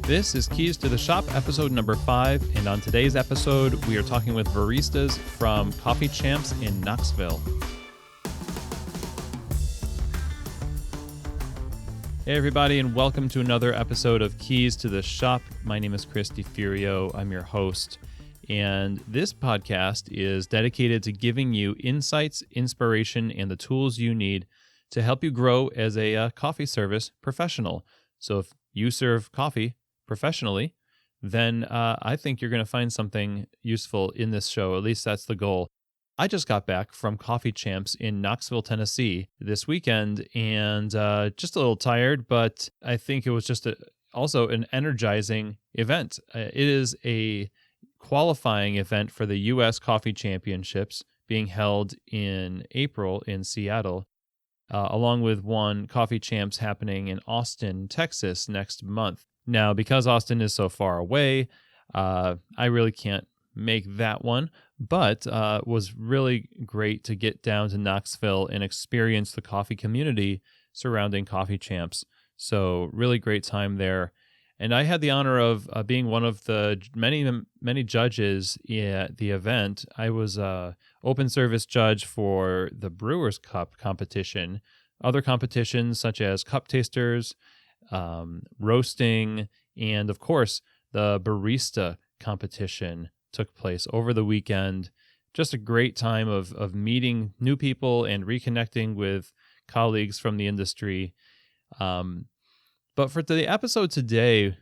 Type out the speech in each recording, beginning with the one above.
This is Keys to the Shop, episode number 5, and on today's episode, we are talking with baristas from Coffee Champs in Knoxville. Hey everybody, and welcome to another episode of Keys to the Shop. My name is Chris DiFurio. I'm your host, and this podcast is dedicated to giving you insights, inspiration, and the tools you need to help you grow as a coffee service professional. So if you serve coffee professionally, then I think you're going to find something useful in this show. At least that's the goal. I just got back from Coffee Champs in Knoxville, Tennessee this weekend, and just a little tired, but I think it was just also an energizing event. It is a qualifying event for the U.S. Coffee Championships being held in April in Seattle, along with one Coffee Champs happening in Austin, Texas next month. Now, because Austin is so far away, I really can't make that one, but was really great to get down to Knoxville and experience the coffee community surrounding Coffee Champs. So really great time there. And I had the honor of being one of the many judges at the event. I was an open service judge for the Brewers Cup competition, other competitions such as cup tasters, roasting, and of course, the Barista competition took place over the weekend. Just a great time of meeting new people and reconnecting with colleagues from the industry. But for the episode today,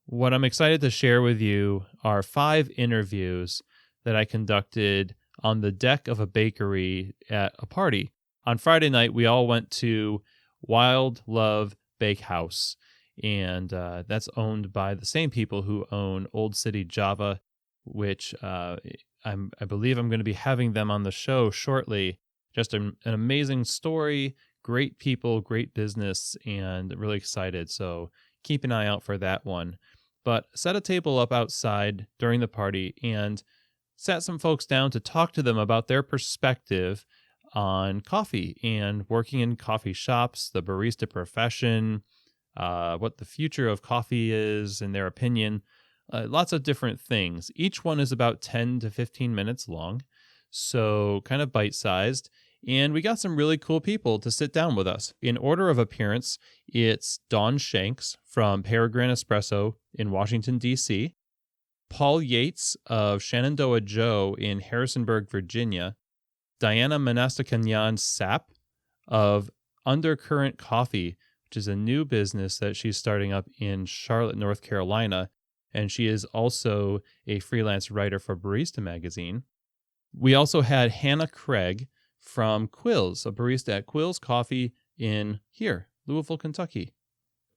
what I'm excited to share with you are 5 interviews that I conducted on the deck of a bakery at a party. On Friday night, we all went to Wild Love Bakehouse, and that's owned by the same people who own Old City Java, which I believe I'm going to be having them on the show shortly. Just an amazing story, great people, great business, and really excited. So keep an eye out for that one. But set a table up outside during the party and sat some folks down to talk to them about their perspective on coffee and working in coffee shops, the barista profession, what the future of coffee is in their opinion. Lots of different things. Each one is about 10 to 15 minutes long, so kind of bite-sized. And we got some really cool people to sit down with us. In order of appearance, it's Dawn Shanks from Peregrine Espresso in Washington, D.C., Paul Yates of Shenendoah Joe in Harrisburg, Virginia, Diana Mnatsakanyan-Sapp of Undercurrent Coffee, which is a new business that she's starting up in Charlotte, North Carolina, and she is also a freelance writer for Barista magazine. We also had Hannah Craig from Quills, a barista at Quills Coffee in Louisville, Kentucky.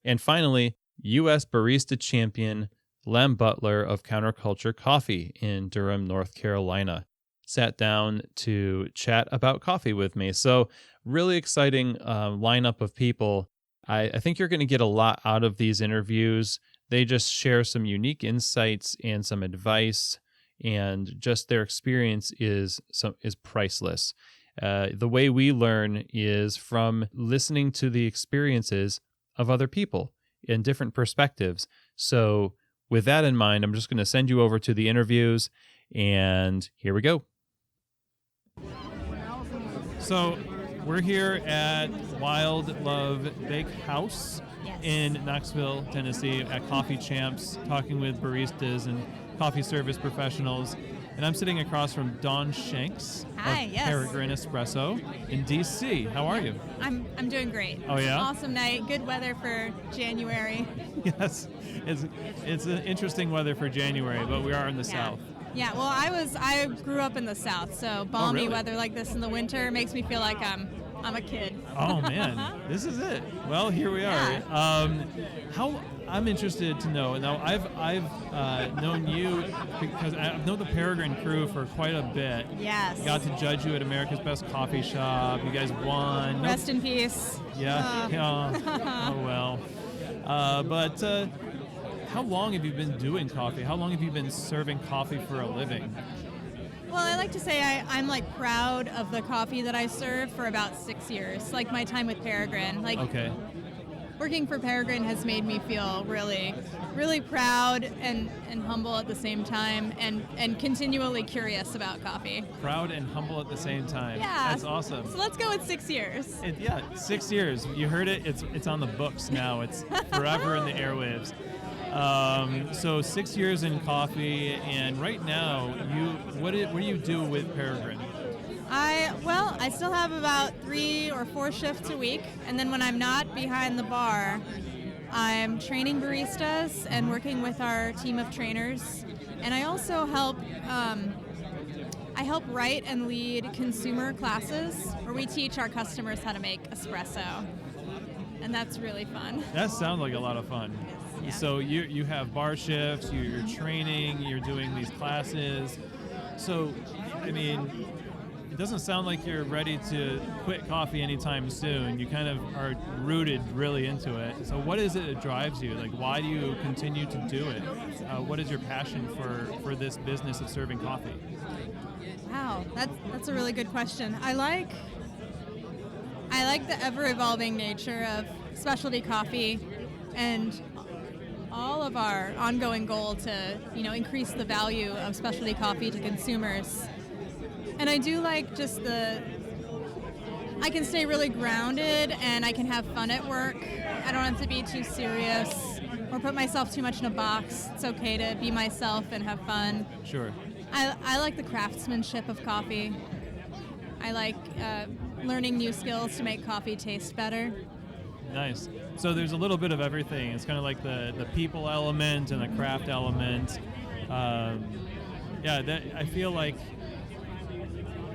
And finally, U.S. Barista champion Lem Butler of Counterculture Coffee in Durham, North Carolina, sat down to chat about coffee with me. So really exciting lineup of people. I think you're going to get a lot out of these interviews. They just share some unique insights and some advice, and just their experience is priceless. The way we learn is from listening to the experiences of other people in different perspectives. So with that in mind, I'm just going to send you over to the interviews, and here we go. So we're here at Wild Love Bakehouse in Knoxville, Tennessee, at Coffee Champs, talking with baristas and coffee service professionals. And I'm sitting across from Dawn Shanks of Peregrine Espresso in D.C. How are you? I'm doing great. Oh, yeah? Awesome night. Good weather for January. Yes. It's an interesting weather for January, but we are in the South. Yeah, well, I grew up in the South, so balmy weather like this in the winter makes me feel like I'm a kid. Oh, man. This is it. Well, here we are. Yeah. I'm interested to know. Now, I've known you because I've known the Peregrine crew for quite a bit. Yes. Got to judge you at America's Best Coffee Shop. You guys won. Rest in peace. Yeah. Oh, well. But how long have you been doing coffee? How long have you been serving coffee for a living? Well, I like to say I'm proud of the coffee that I serve for about 6 years, like my time with Peregrine. Okay. Working for Peregrine has made me feel really really proud and humble at the same time, and continually curious about coffee. Proud and humble at the same time. Yeah. That's awesome. So let's go with 6 years. 6 years. You heard it. It's on the books now. It's forever in the airwaves. So 6 years in coffee, and right now, what do you do with Peregrine? I still have about 3 or 4 shifts a week, and then when I'm not behind the bar, I'm training baristas and working with our team of trainers, and I also help write and lead consumer classes where we teach our customers how to make espresso, and that's really fun. That sounds like a lot of fun. Yeah. So you have bar shifts, you're training, you're doing these classes. So, I mean, it doesn't sound like you're ready to quit coffee anytime soon. You kind of are rooted really into it. So what is it that drives you? Like, why do you continue to do it? What is your passion for this business of serving coffee? Wow, that's a really good question. I like the ever-evolving nature of specialty coffee and all of our ongoing goal to, increase the value of specialty coffee to consumers. And I do like just I can stay really grounded and I can have fun at work. I don't have to be too serious or put myself too much in a box. It's okay to be myself and have fun. Sure. I like the craftsmanship of coffee. I like learning new skills to make coffee taste better. Nice. So there's a little bit of everything. It's kind of like the people element and the craft element. I feel like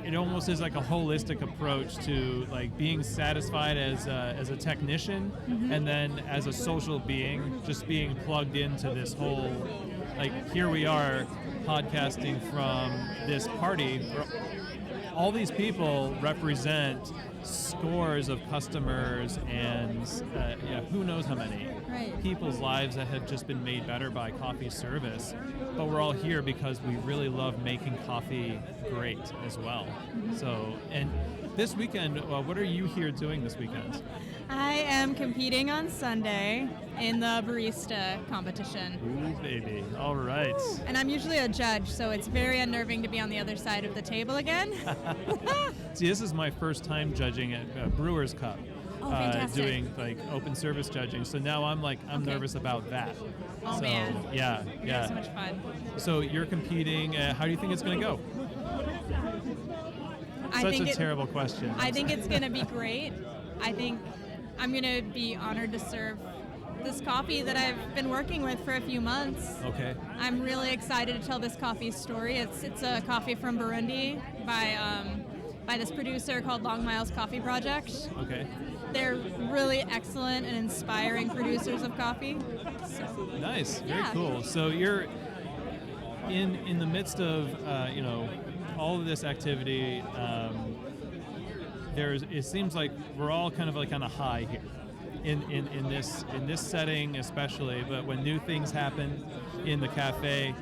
it almost is like a holistic approach to like being satisfied as a technician, mm-hmm. and then as a social being, just being plugged into this whole, like, here we are podcasting from this party. All these people represent scores of customers and who knows how many people's lives that have just been made better by coffee service. But we're all here because we really love making coffee great as well. Mm-hmm. So, and this weekend, what are you here doing this weekend? I am competing on Sunday in the Barista competition. Ooh, baby. All right. And I'm usually a judge, so it's very unnerving to be on the other side of the table again. See, this is my first time judging at Brewers Cup. Fantastic. Doing like open service judging. So now I'm nervous about that. Oh, man. Yeah. So much fun. So you're competing. How do you think it's going to go? Such a terrible question. I think it's going to be great. I think I'm going to be honored to serve this coffee that I've been working with for a few months. Okay. I'm really excited to tell this coffee's story. It's a coffee from Burundi by this producer called Long Miles Coffee Project. Okay. They're really excellent and inspiring producers of coffee. So, nice. Very cool. So you're in the midst of all of this activity. It seems like we're all kind of like on a high here in this setting especially, but when new things happen in the cafe,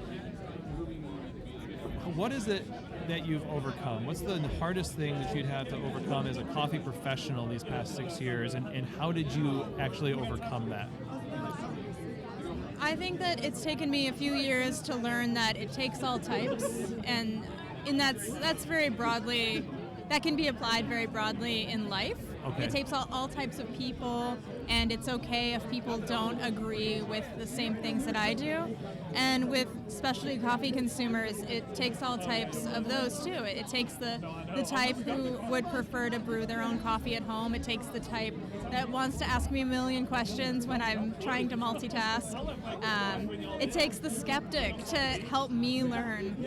what is it that you've overcome? What's the hardest thing that you'd have to overcome as a coffee professional these past 6 years, and how did you actually overcome that? I think that it's taken me a few years to learn that it takes all types, and that's very broadly, that can be applied very broadly in life. Okay. It takes all types of people, and it's okay if people don't agree with the same things that I do. And with specialty coffee consumers, it takes all types of those too. It takes the type who would prefer to brew their own coffee at home. It takes the type that wants to ask me a million questions when I'm trying to multitask. It takes the skeptic to help me learn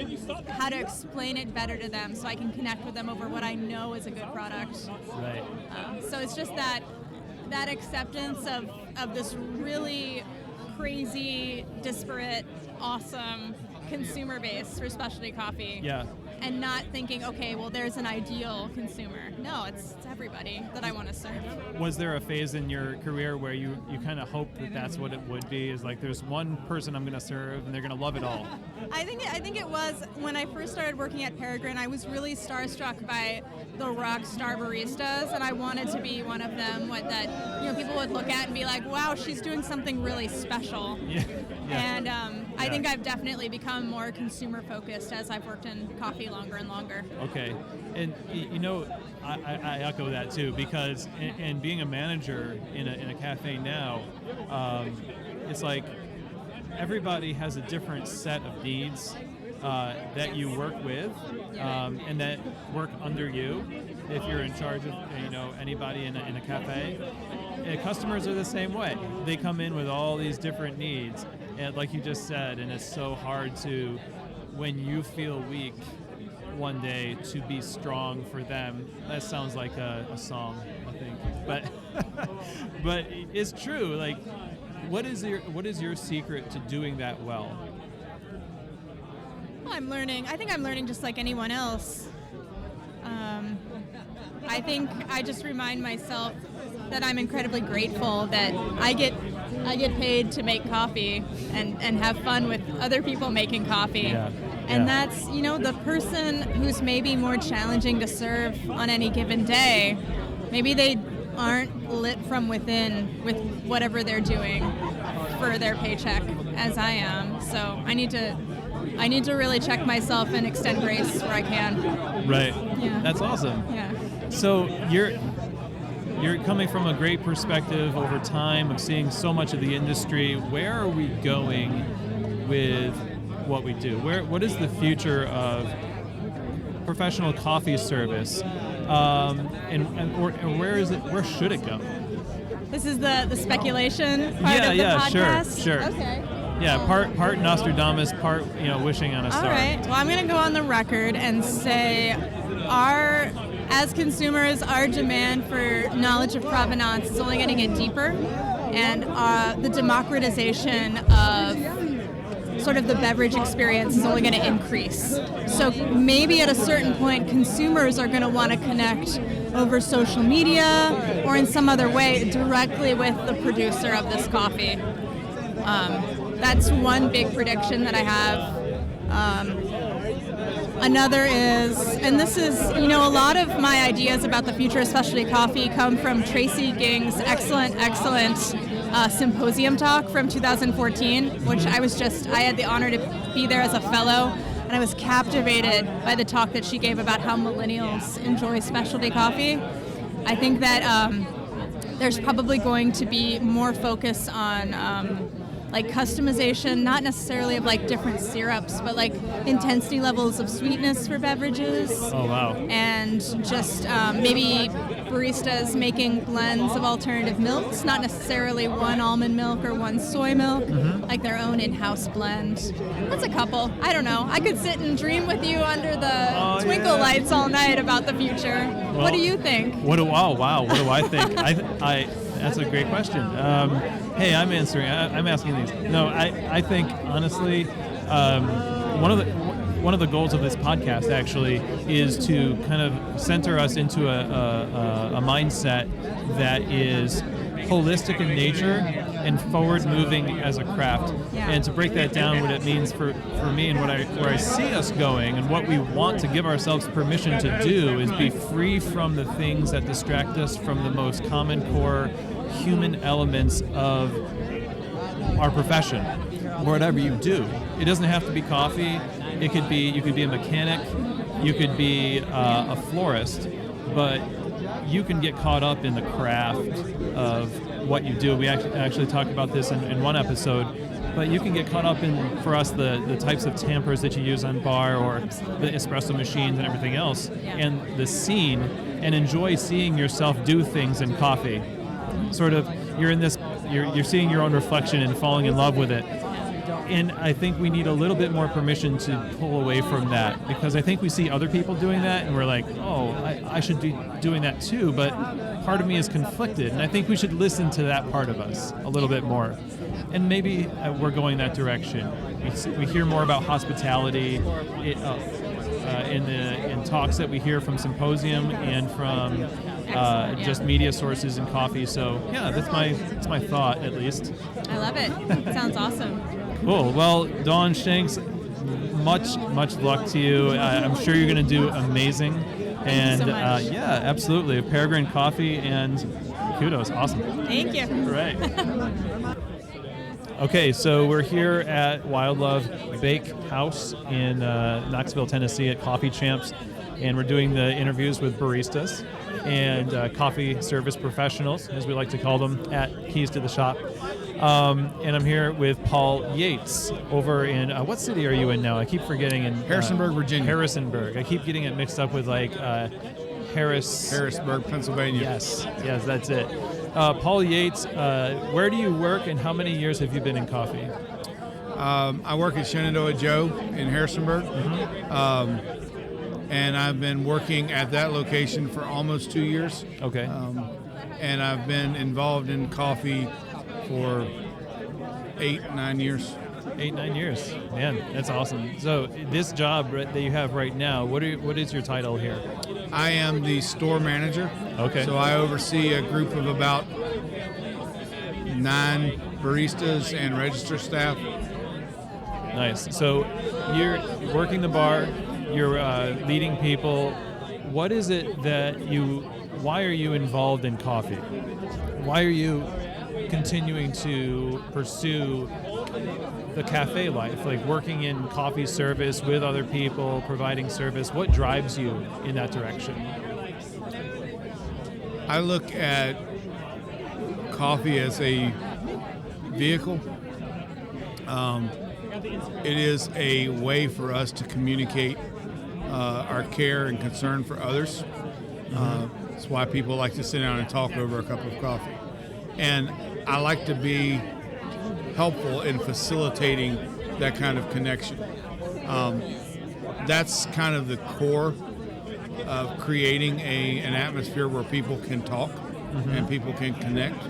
how to explain it better to them so I can connect with them over what I know is a good product. Right. So it's just that acceptance of this really crazy, disparate, awesome consumer base for specialty coffee. Yeah. and not thinking, okay, well, there's an ideal consumer. No, it's everybody that I want to serve. Was there a phase in your career where you kind of hoped that that's what it would be? Is like, there's one person I'm going to serve and they're going to love it all? I think it was when I first started working at Peregrine. I was really starstruck by the rock star baristas, and I wanted to be one of them. People would look at and be like, "Wow, she's doing something really special." Yeah. And I think I've definitely become more consumer focused as I've worked in coffee longer and longer. Okay, and I echo that too, because and being a manager in a cafe now, it's like everybody has a different set of needs that you work with, and that work under you. If you're in charge of anybody in a cafe, customers are the same way. They come in with all these different needs, and like you just said, and it's so hard to, when you feel weak one day, to be strong for them. That sounds like a song, I think, but it's true. Like, what is your secret to doing that well? Well, I think I'm learning just like anyone else. I think I just remind myself that I'm incredibly grateful that I get paid to make coffee and have fun with other people making coffee. And that's, the person who's maybe more challenging to serve on any given day, maybe they aren't lit from within with whatever they're doing for their paycheck as I am. So I need to really check myself and extend grace where I can. Right. Yeah. That's awesome. Yeah. So you're coming from a great perspective over time of seeing so much of the industry. Where are we going with what we do? What is the future of professional coffee service? And where is it? Where should it go? This is the speculation part of the podcast? Sure. Okay. Yeah, part Nostradamus, part wishing on a star. All right. Well, I'm going to go on the record and say as consumers, our demand for knowledge of provenance is only going to get deeper, and the democratization of sort of the beverage experience is only going to increase. So maybe at a certain point, consumers are going to want to connect over social media or in some other way directly with the producer of this coffee. That's one big prediction that I have. Another is, and this is, a lot of my ideas about the future of specialty coffee come from Tracy Ging's excellent symposium talk from 2014, which I had the honor to be there as a fellow, and I was captivated by the talk that she gave about how millennials enjoy specialty coffee. I think that there's probably going to be more focus on like customization, not necessarily of like different syrups, but like intensity levels of sweetness for beverages. Oh, wow. And just maybe baristas making blends of alternative milks, not necessarily one almond milk or one soy milk, like their own in-house blend. That's a couple. I don't know. I could sit and dream with you under the twinkle lights all night about the future. Well, what do you think? Wow. What do I think? I that's a great question. Hey, I'm asking these. No, I think honestly, one of the goals of this podcast actually is to kind of center us into a mindset that is holistic in nature and forward-moving as a craft. Yeah. And to break that down, what it means for me and where I see us going and what we want to give ourselves permission to do is be free from the things that distract us from the most common core human elements of our profession. Whatever you do, it doesn't have to be coffee. You could be a mechanic, you could be a florist, but you can get caught up in the craft of what you do. We actually talked about this in one episode, but you can get caught up in, for us, the types of tampers that you use on bar or the espresso machines and everything else, and the scene, and enjoy seeing yourself do things in coffee. Sort of, you're seeing your own reflection and falling in love with it. And I think we need a little bit more permission to pull away from that, because I think we see other people doing that and we're like, oh, I should be doing that too, but part of me is conflicted, and I think we should listen to that part of us a little bit more. And maybe we're going that direction. We hear more about hospitality. in talks that we hear from Symposium and from just media sources in coffee. So yeah, that's my thought, at least. I love it. Sounds awesome. Cool. Well, Dawn, Shanks, much luck to you. I'm sure you're going to do amazing. And so much. Yeah, absolutely. Peregrine Coffee and kudos. Awesome. Thank you. Right. Okay, so we're here at Wild Love Bakehouse in Knoxville, Tennessee at Coffee Champs, and we're doing the interviews with baristas and coffee service professionals, as we like to call them, at Keys to the Shop. And I'm here with Paul Yates over in, what city are you in now? I keep forgetting. In Harrisburg, Virginia. Harrisburg. I keep getting it mixed up with Harrisburg, Pennsylvania. Yes, that's it. Paul Yates, where do you work and how many years have you been in coffee? I work at Shenendoah Joe in Harrisburg. And I've been working at that location for almost 2 years. Okay. And I've been involved in coffee for 8-9 years. 8-9 years. Man, that's awesome. So this job that you have right now, what is your title here? I am the store manager. Okay. So I oversee a group of about 9 baristas and register staff. Nice. So you're working the bar, you're leading people. What is it why are you involved in coffee? Why are you continuing to pursue the cafe life, like working in coffee service with other people, providing service? What drives you in that direction? I look at coffee as a vehicle. It is a way for us to communicate our care and concern for others. That's why people like to sit down and talk over a cup of coffee. And I like to be helpful in facilitating that kind of connection. That's kind of the core of creating an atmosphere where people can talk and people can connect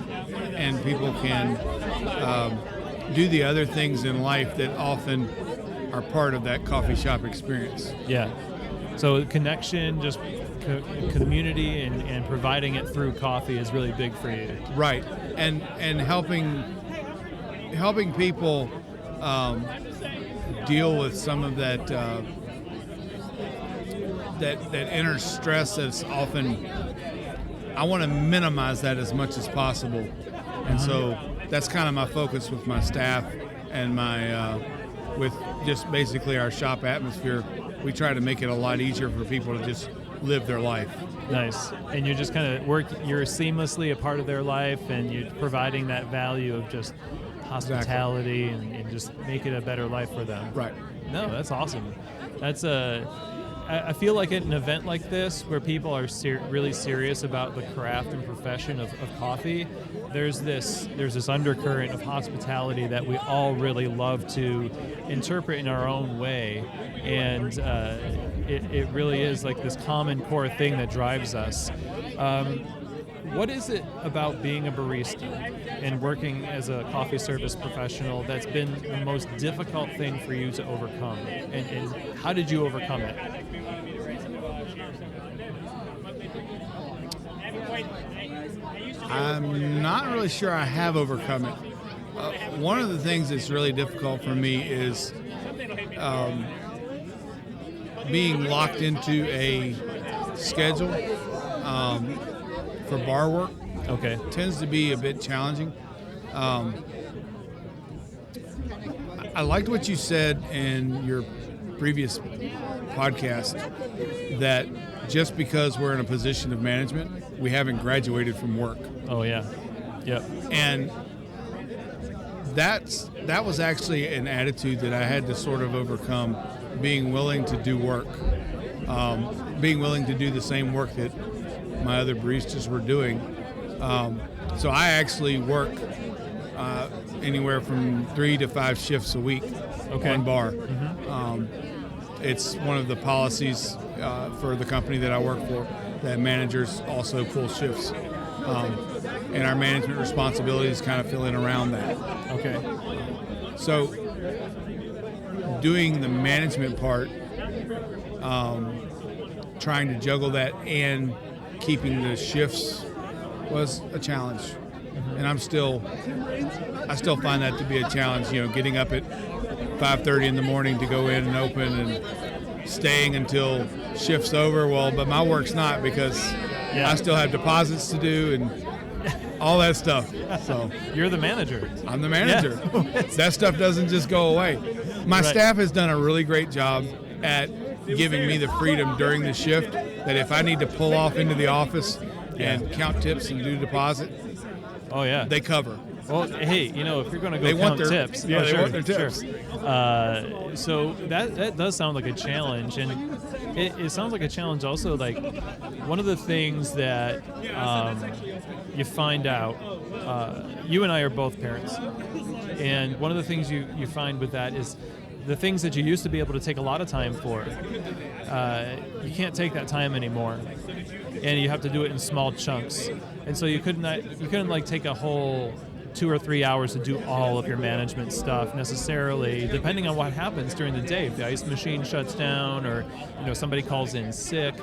and people can do the other things in life that often are part of that coffee shop experience. Yeah. So connection, just community and providing it through coffee is really big for you. Right. And helping people deal with some of that that inner stress that's often, I want to minimize that as much as possible. And so that's kind of my focus with my staff and with just basically our shop atmosphere. We try to make it a lot easier for people to just live their life. Nice. And you're just kind of you're seamlessly a part of their life, and you're providing that value of just hospitality and just make it a better life for them. Right. No, that's awesome. That's I feel like at an event like this where people are really serious about the craft and profession of coffee, there's this undercurrent of hospitality that we all really love to interpret in our own way, and it really is like this common core thing that drives us. What is it about being a barista and working as a coffee service professional that's been the most difficult thing for you to overcome? And how did you overcome it? I'm not really sure I have overcome it. One of the things that's really difficult for me is being locked into a schedule for bar work. Okay. Tends to be a bit challenging. I liked what you said in your previous podcast, that just because we're in a position of management, we haven't graduated from work. Oh yeah. Yep. And that was actually an attitude that I had to sort of overcome, being willing to do work, being willing to do the same work that my other baristas were doing. So I actually work anywhere from 3 to 5 shifts a week on bar. It's one of the policies for the company that I work for that managers also pull shifts. And our management responsibilities kind of fill in around that. Okay. So doing the management part trying to juggle that and keeping the shifts was a challenge. And I still find that to be a challenge, getting up at 5:30 in the morning to go in and open and staying until shift's over. Well, but my work's not, because I still have deposits to do and all that stuff. So you're the manager. I'm the manager. Yeah. That stuff doesn't just go away. My staff has done a really great job at giving me the freedom during the shift that if I need to pull off into the office and count tips and do deposit, they cover. Well, hey, if you're going to go count tips, they want their tips. Sure. So that does sound like a challenge, and it sounds like a challenge also. Like, one of the things that you find out, you and I are both parents, and one of the things you find with that is the things that you used to be able to take a lot of time for, you can't take that time anymore, and you have to do it in small chunks. And so you couldn't like take a whole 2 or 3 hours to do all of your management stuff necessarily, depending on what happens during the day. If the ice machine shuts down, or somebody calls in sick,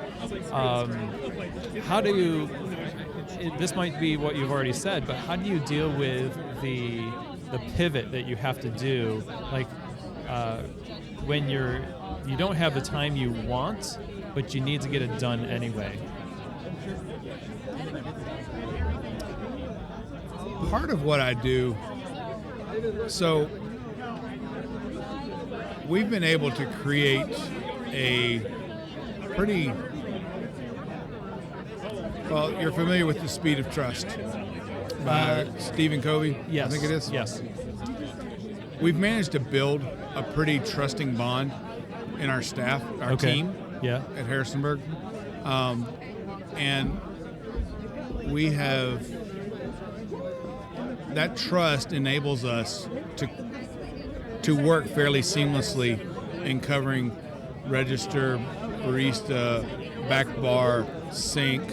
how do you? This might be what you've already said, but how do you deal with the pivot that you have to do, like when you don't have the time you want, but you need to get it done anyway? Part of what I do, so we've been able to create a pretty, well, you're familiar with The Speed of Trust by Stephen Covey? Yes. I think it is? Yes. We've managed to build a pretty trusting bond in our staff, our team at Harrisburg. And we have, that trust enables us to work fairly seamlessly in covering register, barista, back bar, sink,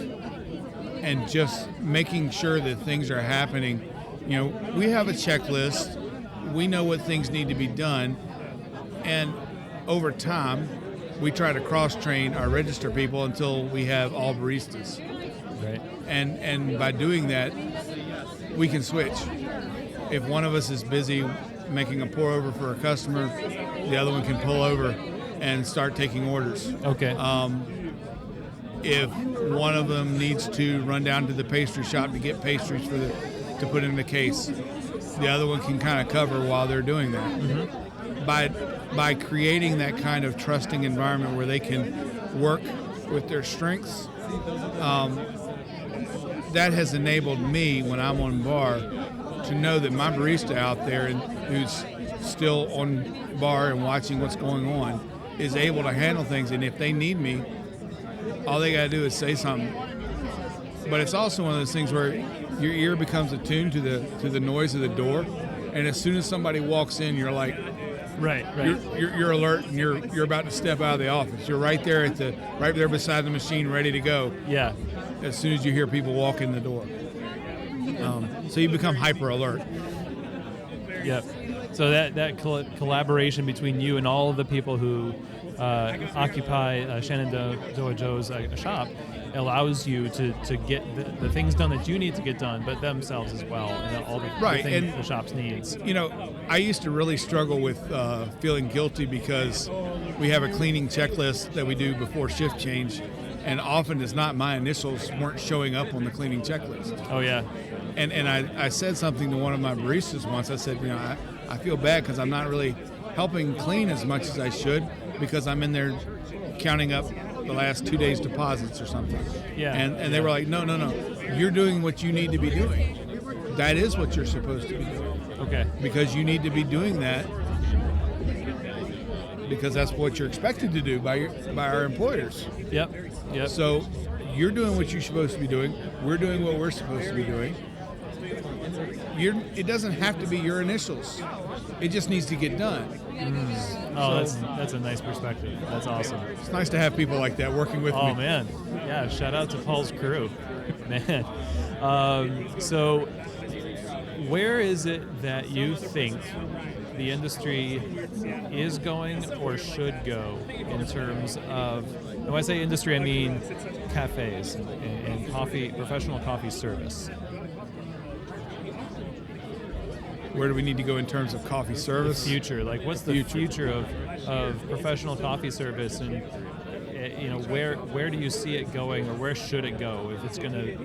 and just making sure that things are happening. We have a checklist. We know what things need to be done. And over time, we try to cross-train our register people until we have all baristas. Right. And by doing that, we can switch. If one of us is busy making a pour over for a customer, the other one can pull over and start taking orders. Okay. If one of them needs to run down to the pastry shop to get pastries to put in the case, the other one can kind of cover while they're doing that. Mm-hmm. By creating that kind of trusting environment where they can work with their strengths, that has enabled me, when I'm on bar, to know that my barista out there who's still on bar and watching what's going on is able to handle things. And if they need me, all they got to do is say something. But it's also one of those things where your ear becomes attuned to the noise of the door, and as soon as somebody walks in, you're like, right. You're alert, and you're about to step out of the office. You're right there right there beside the machine, ready to go. Yeah. As soon as you hear people walk in the door, so you become hyper alert. Yep. So that collaboration between you and all of the people who occupy Shenendoah Joe's shop allows you to get the things done that you need to get done, but themselves as well, and all the things the shop's needs. I used to really struggle with feeling guilty because we have a cleaning checklist that we do before shift change, and often it's not my initials weren't showing up on the cleaning checklist. Oh, yeah. And I said something to one of my baristas once. I said, I feel bad because I'm not really helping clean as much as I should because I'm in there counting up the last 2 days' deposits or something. Yeah. And they were like, no. You're doing what you need to be doing. That is what you're supposed to be doing. Okay. Because you need to be doing that because that's what you're expected to do by our employers. Yep. So you're doing what you're supposed to be doing. We're doing what we're supposed to be doing. It doesn't have to be your initials. It just needs to get done. Oh, that's a nice perspective. That's awesome. It's nice to have people like that working with me. Oh, man. Yeah, shout out to Paul's crew. Man. So where is it that you think the industry is going or should go in terms of, when I say industry, I mean cafes and coffee, professional coffee service? Where do we need to go in terms of coffee service? The future, like what's the future of professional coffee service, and where do you see it going, or where should it go if it's going to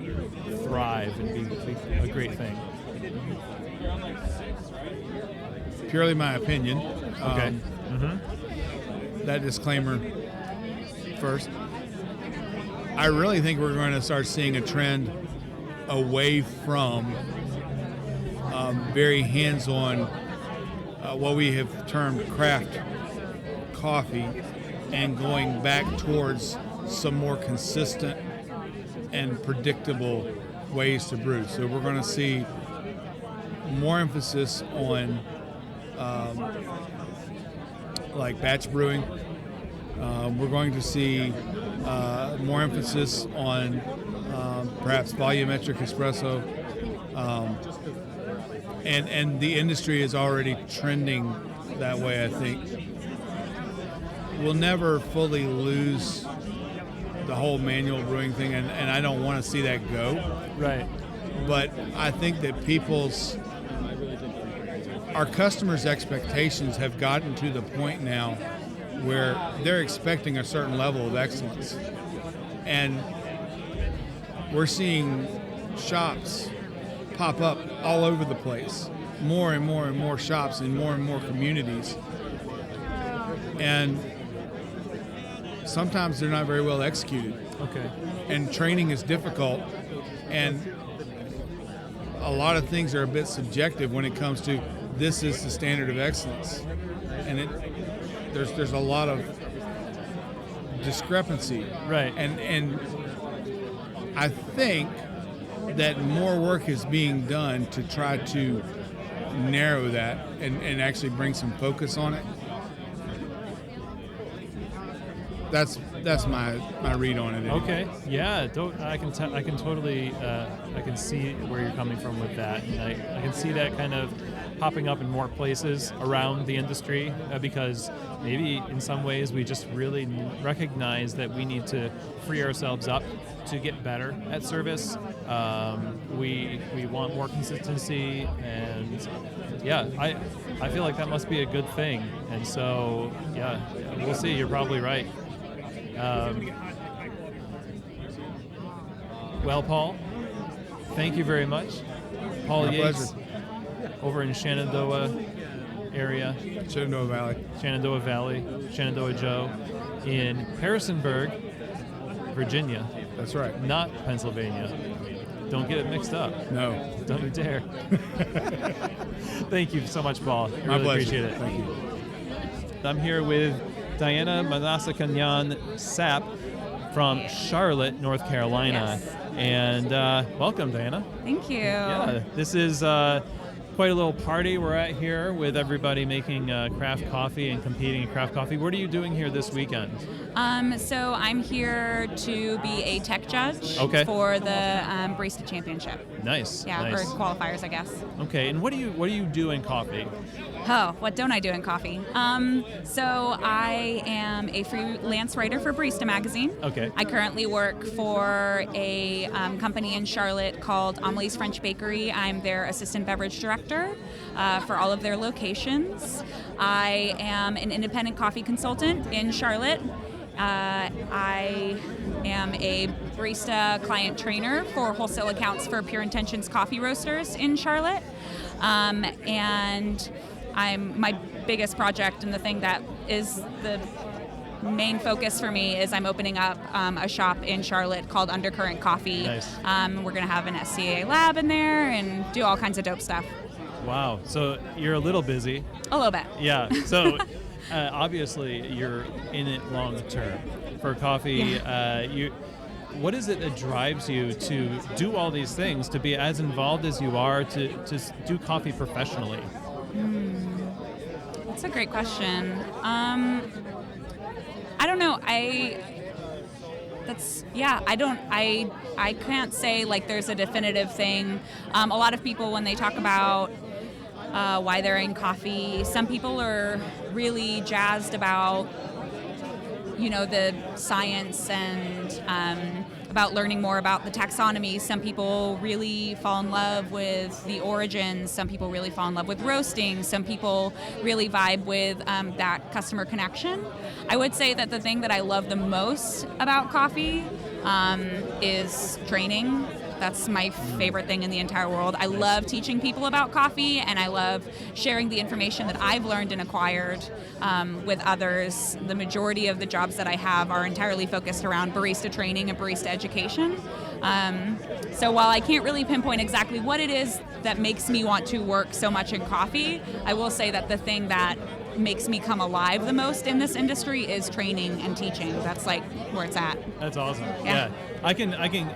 thrive and be a great thing? Purely my opinion. Okay. That disclaimer first. I really think we're going to start seeing a trend away from very hands-on, what we have termed craft coffee, and going back towards some more consistent and predictable ways to brew. So we're going to see more emphasis on like batch brewing. We're going to see more emphasis on perhaps volumetric espresso. And the industry is already trending that way, I think. We'll never fully lose the whole manual brewing thing, and I don't want to see that go. Right. But I think that our customers' expectations have gotten to the point now where they're expecting a certain level of excellence. And we're seeing shops pop up all over the place, more and more and more shops in more and more communities. And sometimes they're not very well executed. Okay. And training is difficult, and a lot of things are a bit subjective when it comes to this is the standard of excellence. And there's a lot of discrepancy. Right. And I think that more work is being done to try to narrow that and actually bring some focus on it. That's my read on it. Okay. Yeah. I can totally I can see where you're coming from with that, and I can see that kind of popping up in more places around the industry because maybe in some ways we just really recognize that we need to free ourselves up to get better at service. We want more consistency, and yeah, I feel like that must be a good thing. And so yeah, we'll see. You're probably right. Well, Paul, thank you very much. Paul Yates, pleasure. over in Shenendoah area. Shenendoah Valley, Shenendoah Joe, in Harrisburg, Virginia. That's right. Not Pennsylvania. Don't get it mixed up. No. Don't you dare. Thank you so much, Paul. I My really pleasure. appreciate it. Thank you. I'm here with Diana Mnatsakanyan-Sapp from Charlotte, North Carolina. Yes. And welcome, Diana. Thank you. Yeah, this is quite a little party we're at here with everybody making craft coffee and competing in craft coffee. What are you doing here this weekend? So I'm here to be a tech judge for the Barista Championship. Nice. Yeah, nice. or qualifiers, I guess. Okay, and what do you do in coffee? Oh, what don't I do in coffee? So I am a freelance writer for Barista magazine. Okay. I currently work for a company in Charlotte called Amelie's French Bakery. I'm their assistant beverage director for all of their locations. I am an independent coffee consultant in Charlotte. I am a barista client trainer for wholesale accounts for Pure Intentions coffee roasters in Charlotte. And my biggest project and the thing that is the main focus for me is I'm opening up a shop in Charlotte called Undercurrent Coffee. Nice. We're going to have an SCA lab in there and do all kinds of dope stuff. Wow. So you're a little busy. A little bit. Yeah. So obviously you're in it long term for coffee. Yeah. What is it that drives you to do all these things, to be as involved as you are, to do coffee professionally? That's a great question. I don't know. I can't say like there's a definitive thing. A lot of people when they talk about why they're in coffee. Some people are really jazzed about, the science and about learning more about the taxonomy. Some people really fall in love with the origins. Some people really fall in love with roasting. Some people really vibe with that customer connection. I would say that the thing that I love the most about coffee is training. That's my favorite thing in the entire world. I love teaching people about coffee, and I love sharing the information that I've learned and acquired with others. The majority of the jobs that I have are entirely focused around barista training and barista education. So while I can't really pinpoint exactly what it is that makes me want to work so much in coffee, I will say that the thing that makes me come alive the most in this industry is training and teaching. That's like where it's at. That's awesome. Yeah. I can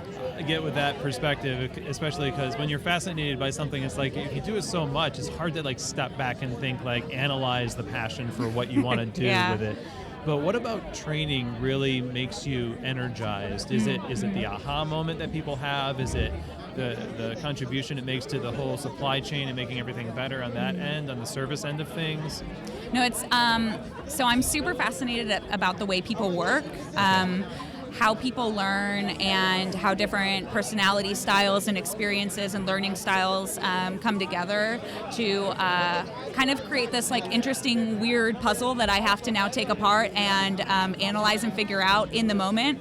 get with that perspective, especially because when you're fascinated by something, it's like if you do it so much, it's hard to like step back and think, like analyze the passion for what you want to do with it. But what about training really makes you energized? Is it the aha moment that people have? Is it the contribution it makes to the whole supply chain and making everything better on that end, on the service end of things? No, it's so I'm super fascinated about the way people work. How people learn and how different personality styles and experiences and learning styles come together to kind of create this like interesting, weird puzzle that I have to now take apart and analyze and figure out in the moment.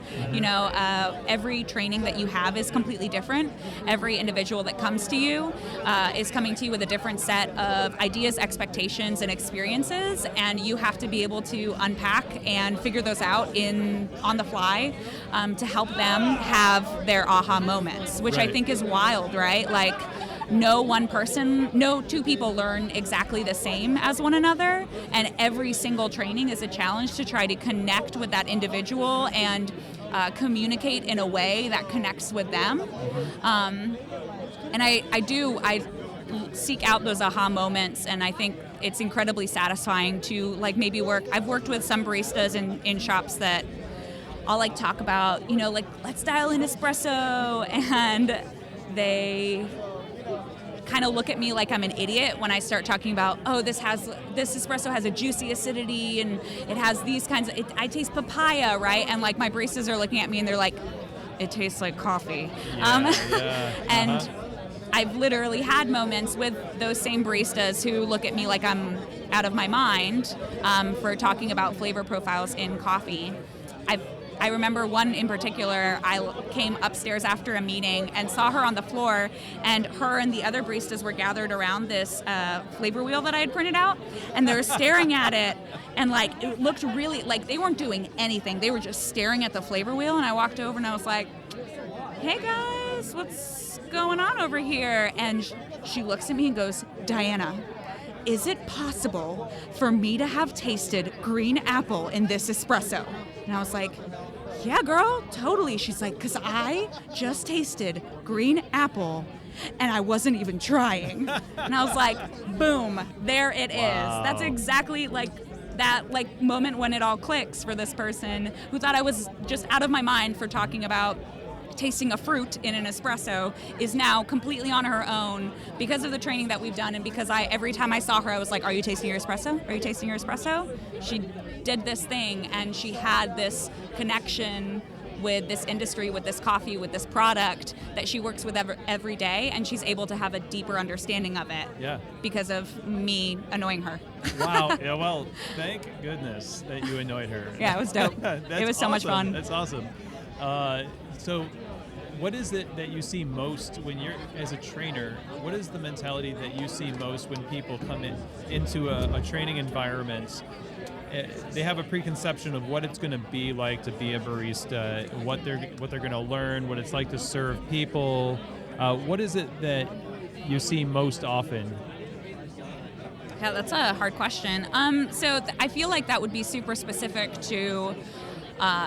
Every training that you have is completely different. Every individual that comes to you is coming to you with a different set of ideas, expectations, and experiences, and you have to be able to unpack and figure those out on the fly. To help them have their aha moments, which I think is wild, right? Like, no two people learn exactly the same as one another, and every single training is a challenge to try to connect with that individual and communicate in a way that connects with them. And I seek out those aha moments, and I think it's incredibly satisfying to like maybe I've worked with some baristas in shops that I'll like talk about, like let's dial in espresso, and they kind of look at me like I'm an idiot when I start talking about, this espresso has a juicy acidity and it has these kinds of, I taste papaya, right? And like my baristas are looking at me and they're like, it tastes like coffee. And I've literally had moments with those same baristas who look at me like I'm out of my mind for talking about flavor profiles in coffee. I remember one in particular, I came upstairs after a meeting and saw her on the floor, and her and the other baristas were gathered around this flavor wheel that I had printed out, and they were staring at it, and like it looked really, like they weren't doing anything. They were just staring at the flavor wheel, and I walked over and I was like, hey guys, what's going on over here? And she looks at me and goes, Diana, is it possible for me to have tasted green apple in this espresso? And I was like, yeah, girl, totally. She's like, because I just tasted green apple and I wasn't even trying. And I was like, boom, there it is. That's exactly like that like moment when it all clicks for this person who thought I was just out of my mind for talking about tasting a fruit in an espresso, is now completely on her own because of the training that we've done, and because every time I saw her, I was like, are you tasting your espresso? Are you tasting your espresso? She did this thing, and she had this connection with this industry, with this coffee, with this product that she works with every day, and she's able to have a deeper understanding of it because of me annoying her. Wow. Yeah, well, thank goodness that you annoyed her. Yeah, it was dope. It was so much fun. That's awesome. So what is it that you see most when you're, as a trainer, what is the mentality that you see most when people come into a training environment? They have a preconception of what it's going to be like to be a barista, what they're going to learn, what it's like to serve people. What is it that you see most often? Yeah, that's a hard question. So I feel like that would be super specific to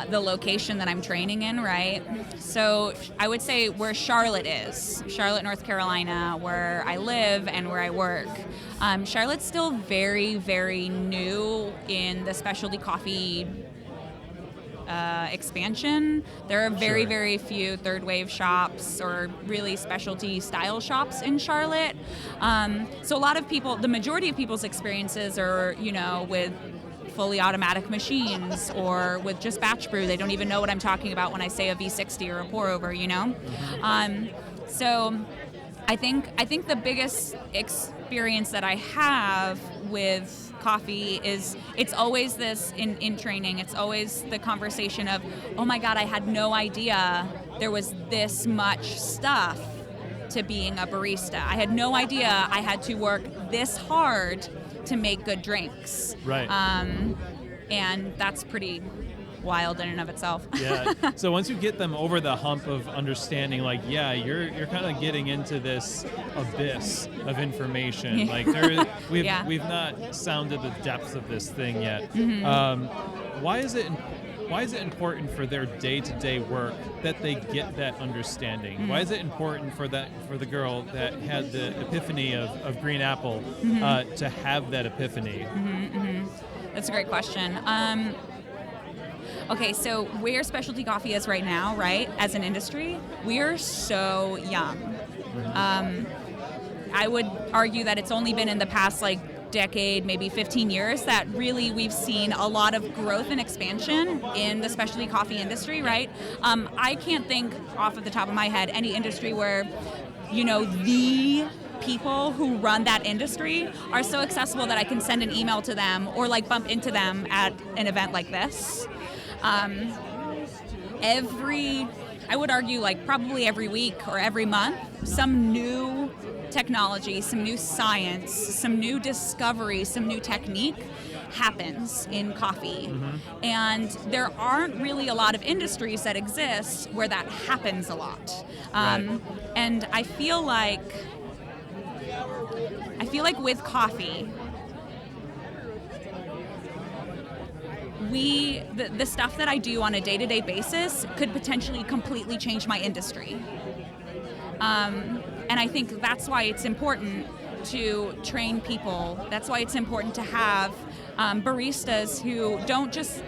the location that I'm training in, right? So I would say where Charlotte is, Charlotte, North Carolina, where I live and where I work. Charlotte's still very, very new in the specialty coffee expansion. There are very few third wave shops or really specialty style shops in Charlotte. So a lot of people, the majority of people's experiences are, with fully automatic machines or with just batch brew. They don't even know what I'm talking about when I say a V60 or a pour over, So I think the biggest experience that I have with coffee is it's always this in training. It's always the conversation of, oh my God, I had no idea there was this much stuff to being a barista. I had no idea I had to work this hard to make good drinks. Right. And that's pretty wild in and of itself. Yeah. So once you get them over the hump of understanding, like, yeah, you're kind of getting into this abyss of information. Like we've not sounded the depths of this thing yet. Mm-hmm. Why is it important for their day-to-day work that they get that understanding? Mm-hmm. Why is it important for the girl that had the epiphany of green apple to have that epiphany? That's a great question. Okay, so where specialty coffee is right now, right, as an industry, we are so young. I would argue that it's only been in the past, decade, maybe 15 years, that really we've seen a lot of growth and expansion in the specialty coffee industry, right? I can't think off of the top of my head any industry where, the people who run that industry are so accessible that I can send an email to them or bump into them at an event like this. I would argue probably every week or every month, some new technology, some new science, some new discovery, some new technique happens in coffee. Mm-hmm. And there aren't really a lot of industries that exist where that happens a lot. Right. And I feel like with coffee, the stuff that I do on a day-to-day basis could potentially completely change my industry. And I think that's why it's important to train people. That's why it's important to have baristas who don't just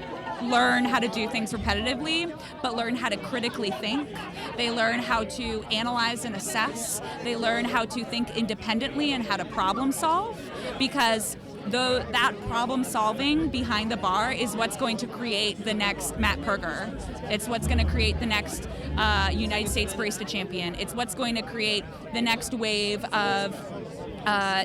learn how to do things repetitively, but learn how to critically think. They learn how to analyze and assess. They learn how to think independently and how to problem solve, because that problem solving behind the bar is what's going to create the next Matt Perger. It's what's going to create the next United States Barista Champion. It's what's going to create the next wave of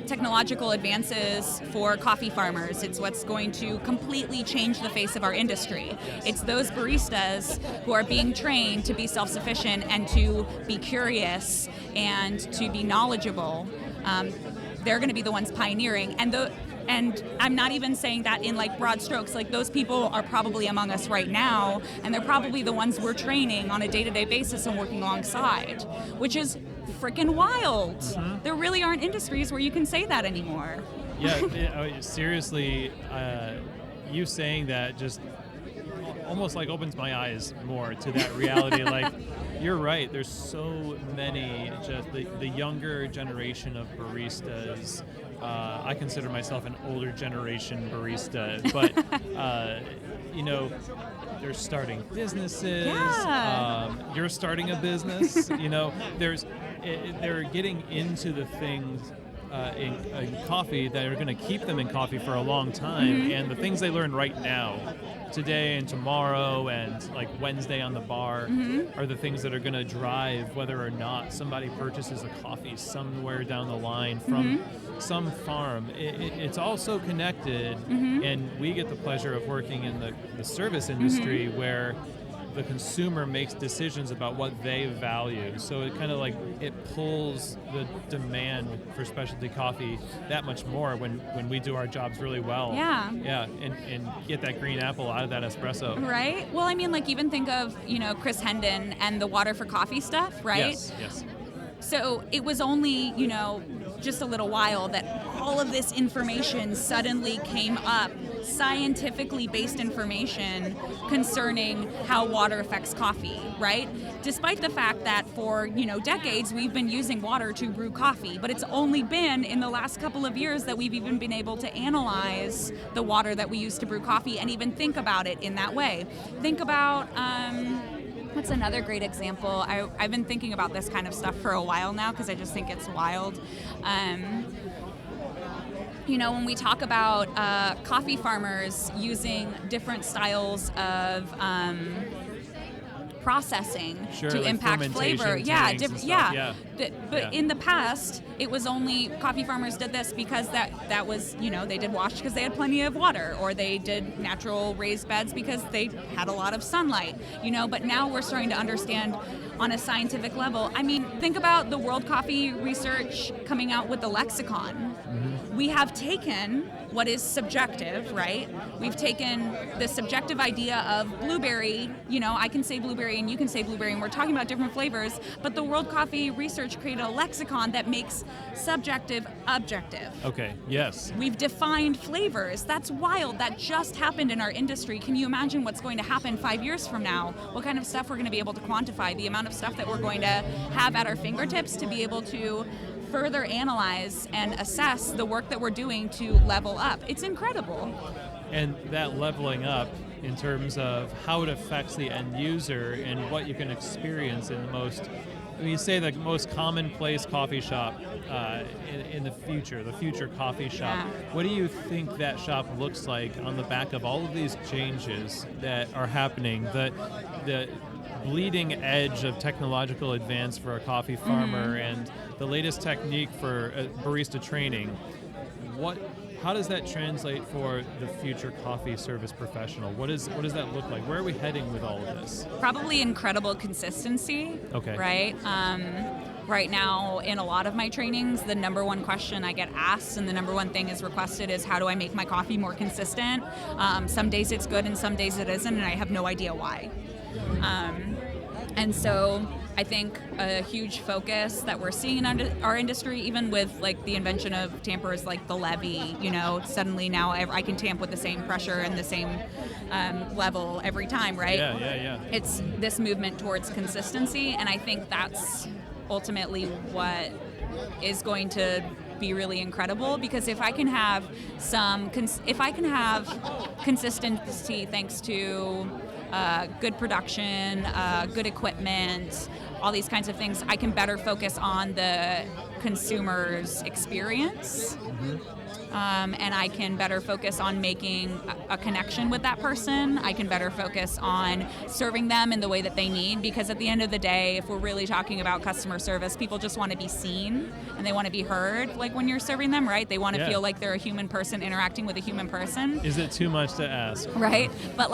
technological advances for coffee farmers. It's what's going to completely change the face of our industry. It's those baristas who are being trained to be self-sufficient and to be curious and to be knowledgeable. They're going to be the ones pioneering. And I'm not even saying that in broad strokes. Those people are probably among us right now, and they're probably the ones we're training on a day-to-day basis and working alongside, which is freaking wild. Mm-hmm. There really aren't industries where you can say that anymore. Yeah, seriously, you saying that just almost opens my eyes more to that reality. You're right, there's so many, just the younger generation of baristas. I consider myself an older generation barista, but they're starting businesses. Yeah. You're starting a business. They're getting into the things in coffee that are going to keep them in coffee for a long time, mm-hmm. and the things they learn right now, today and tomorrow and Wednesday on the bar, mm-hmm. are the things that are going to drive whether or not somebody purchases a coffee somewhere down the line from mm-hmm. some farm. It's all so connected, mm-hmm. and we get the pleasure of working in the service industry, mm-hmm. where the consumer makes decisions about what they value. So it kind of it pulls the demand for specialty coffee that much more when we do our jobs really well. Yeah. Yeah, and get that green apple out of that espresso. Right. Well, I mean, even think of, Chris Hendon and the water for coffee stuff, right? Yes. So it was only, just a little while that all of this information suddenly came up, scientifically based information concerning how water affects coffee, right? Despite the fact that for, decades we've been using water to brew coffee, but it's only been in the last couple of years that we've even been able to analyze the water that we use to brew coffee and even think about it in that way. Think about, what's another great example? I've been thinking about this kind of stuff for a while now because I just think it's wild. When we talk about coffee farmers using different styles of processing to like impact flavor. But in the past, it was only coffee farmers did this because that was, they did wash because they had plenty of water, or they did natural raised beds because they had a lot of sunlight, but now we're starting to understand on a scientific level. I mean, think about the World Coffee Research coming out with the lexicon. Mm-hmm. We have taken what is subjective, right? We've taken the subjective idea of blueberry, I can say blueberry and you can say blueberry, and we're talking about different flavors, but the World Coffee Research created a lexicon that makes subjective objective. Okay, yes. We've defined flavors. That's wild. That just happened in our industry. Can you imagine what's going to happen 5 years from now? What kind of stuff we're going to be able to quantify, the amount of stuff that we're going to have at our fingertips to be able to further analyze and assess the work that we're doing to level up. It's incredible. And that leveling up in terms of how it affects the end user and what you can experience in the most, when you say the most commonplace coffee shop in the future coffee shop, what do you think that shop looks like on the back of all of these changes that are happening, the bleeding edge of technological advance for a coffee farmer and the latest technique for barista training? How does that translate for the future coffee service professional? What does that look like? Where are we heading with all of this? Probably incredible consistency. Okay. Right? Right now, in a lot of my trainings, the number one question I get asked and the number one thing is requested is, how do I make my coffee more consistent? Some days it's good and some days it isn't, and I have no idea why. And so I think a huge focus that we're seeing in our industry, even with like the invention of tampers like the levy, suddenly now I can tamp with the same pressure and the same level every time, right? Yeah. It's this movement towards consistency, and I think that's ultimately what is going to be really incredible, because if I can have consistency thanks to good production, good equipment, all these kinds of things, I can better focus on the consumer's experience. And I can better focus on making a connection with that person. I can better focus on serving them in the way that they need, because at the end of the day, if we're really talking about customer service, people just want to be seen and they want to be heard, like when you're serving them, right? They want to feel like they're a human person interacting with a human person. Is it too much to ask? Right? But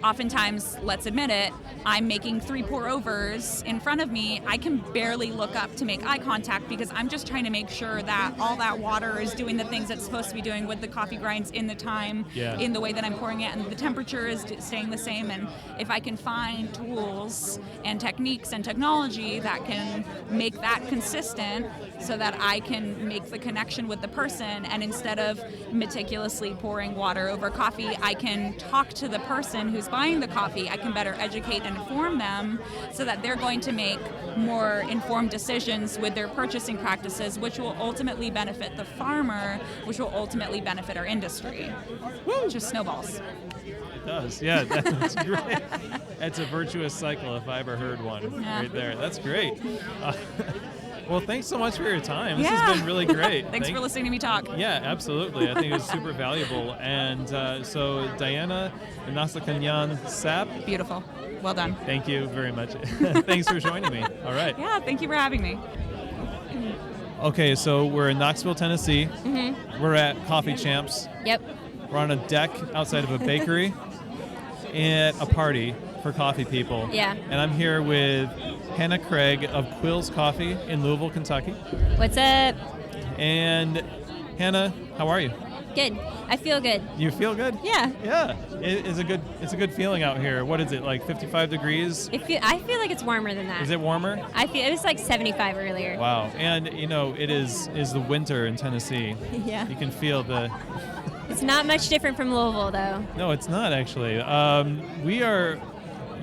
oftentimes, let's admit it, I'm making 3 pour-overs in front of me. I can barely look up to make eye contact because I'm just trying to make sure that all that water is doing the things it's supposed to be doing with the coffee grinds in the time, in the way that I'm pouring it, and the temperature is staying the same. And if I can find tools and techniques and technology that can make that consistent so that I can make the connection with the person, and instead of meticulously pouring water over coffee, I can talk to the person who's buying the coffee. I can better educate and inform them so that they're going to make more informed decisions with their purchasing practices, which will ultimately benefit the farmer, which will ultimately benefit our industry. Woo! Just snowballs. It does, yeah. That's great. That's a virtuous cycle if I ever heard one. Right there. That's great. Well, thanks so much for your time. This has been really great. Thanks for listening to me talk. Yeah, absolutely. I think it was super valuable. And so Diana Mnatsakanyan-Sapp. Beautiful. Well done. Thank you very much. Thanks for joining me. All right. Yeah, thank you for having me. Okay, so we're in Knoxville, Tennessee. Mm-hmm. We're at Coffee Champs. Yep. We're on a deck outside of a bakery at a party for coffee people. Yeah. And I'm here with Hannah Craig of Quills Coffee in Louisville, Kentucky. What's up? And Hannah, how are you? Good. I feel good. You feel good? Yeah. Yeah. It's a good feeling out here. What is it, like 55 degrees? I feel like it's warmer than that. Is it warmer? It was like 75 earlier. Wow. And it is the winter in Tennessee. Yeah. You can feel the It's not much different from Louisville, though. No, it's not actually.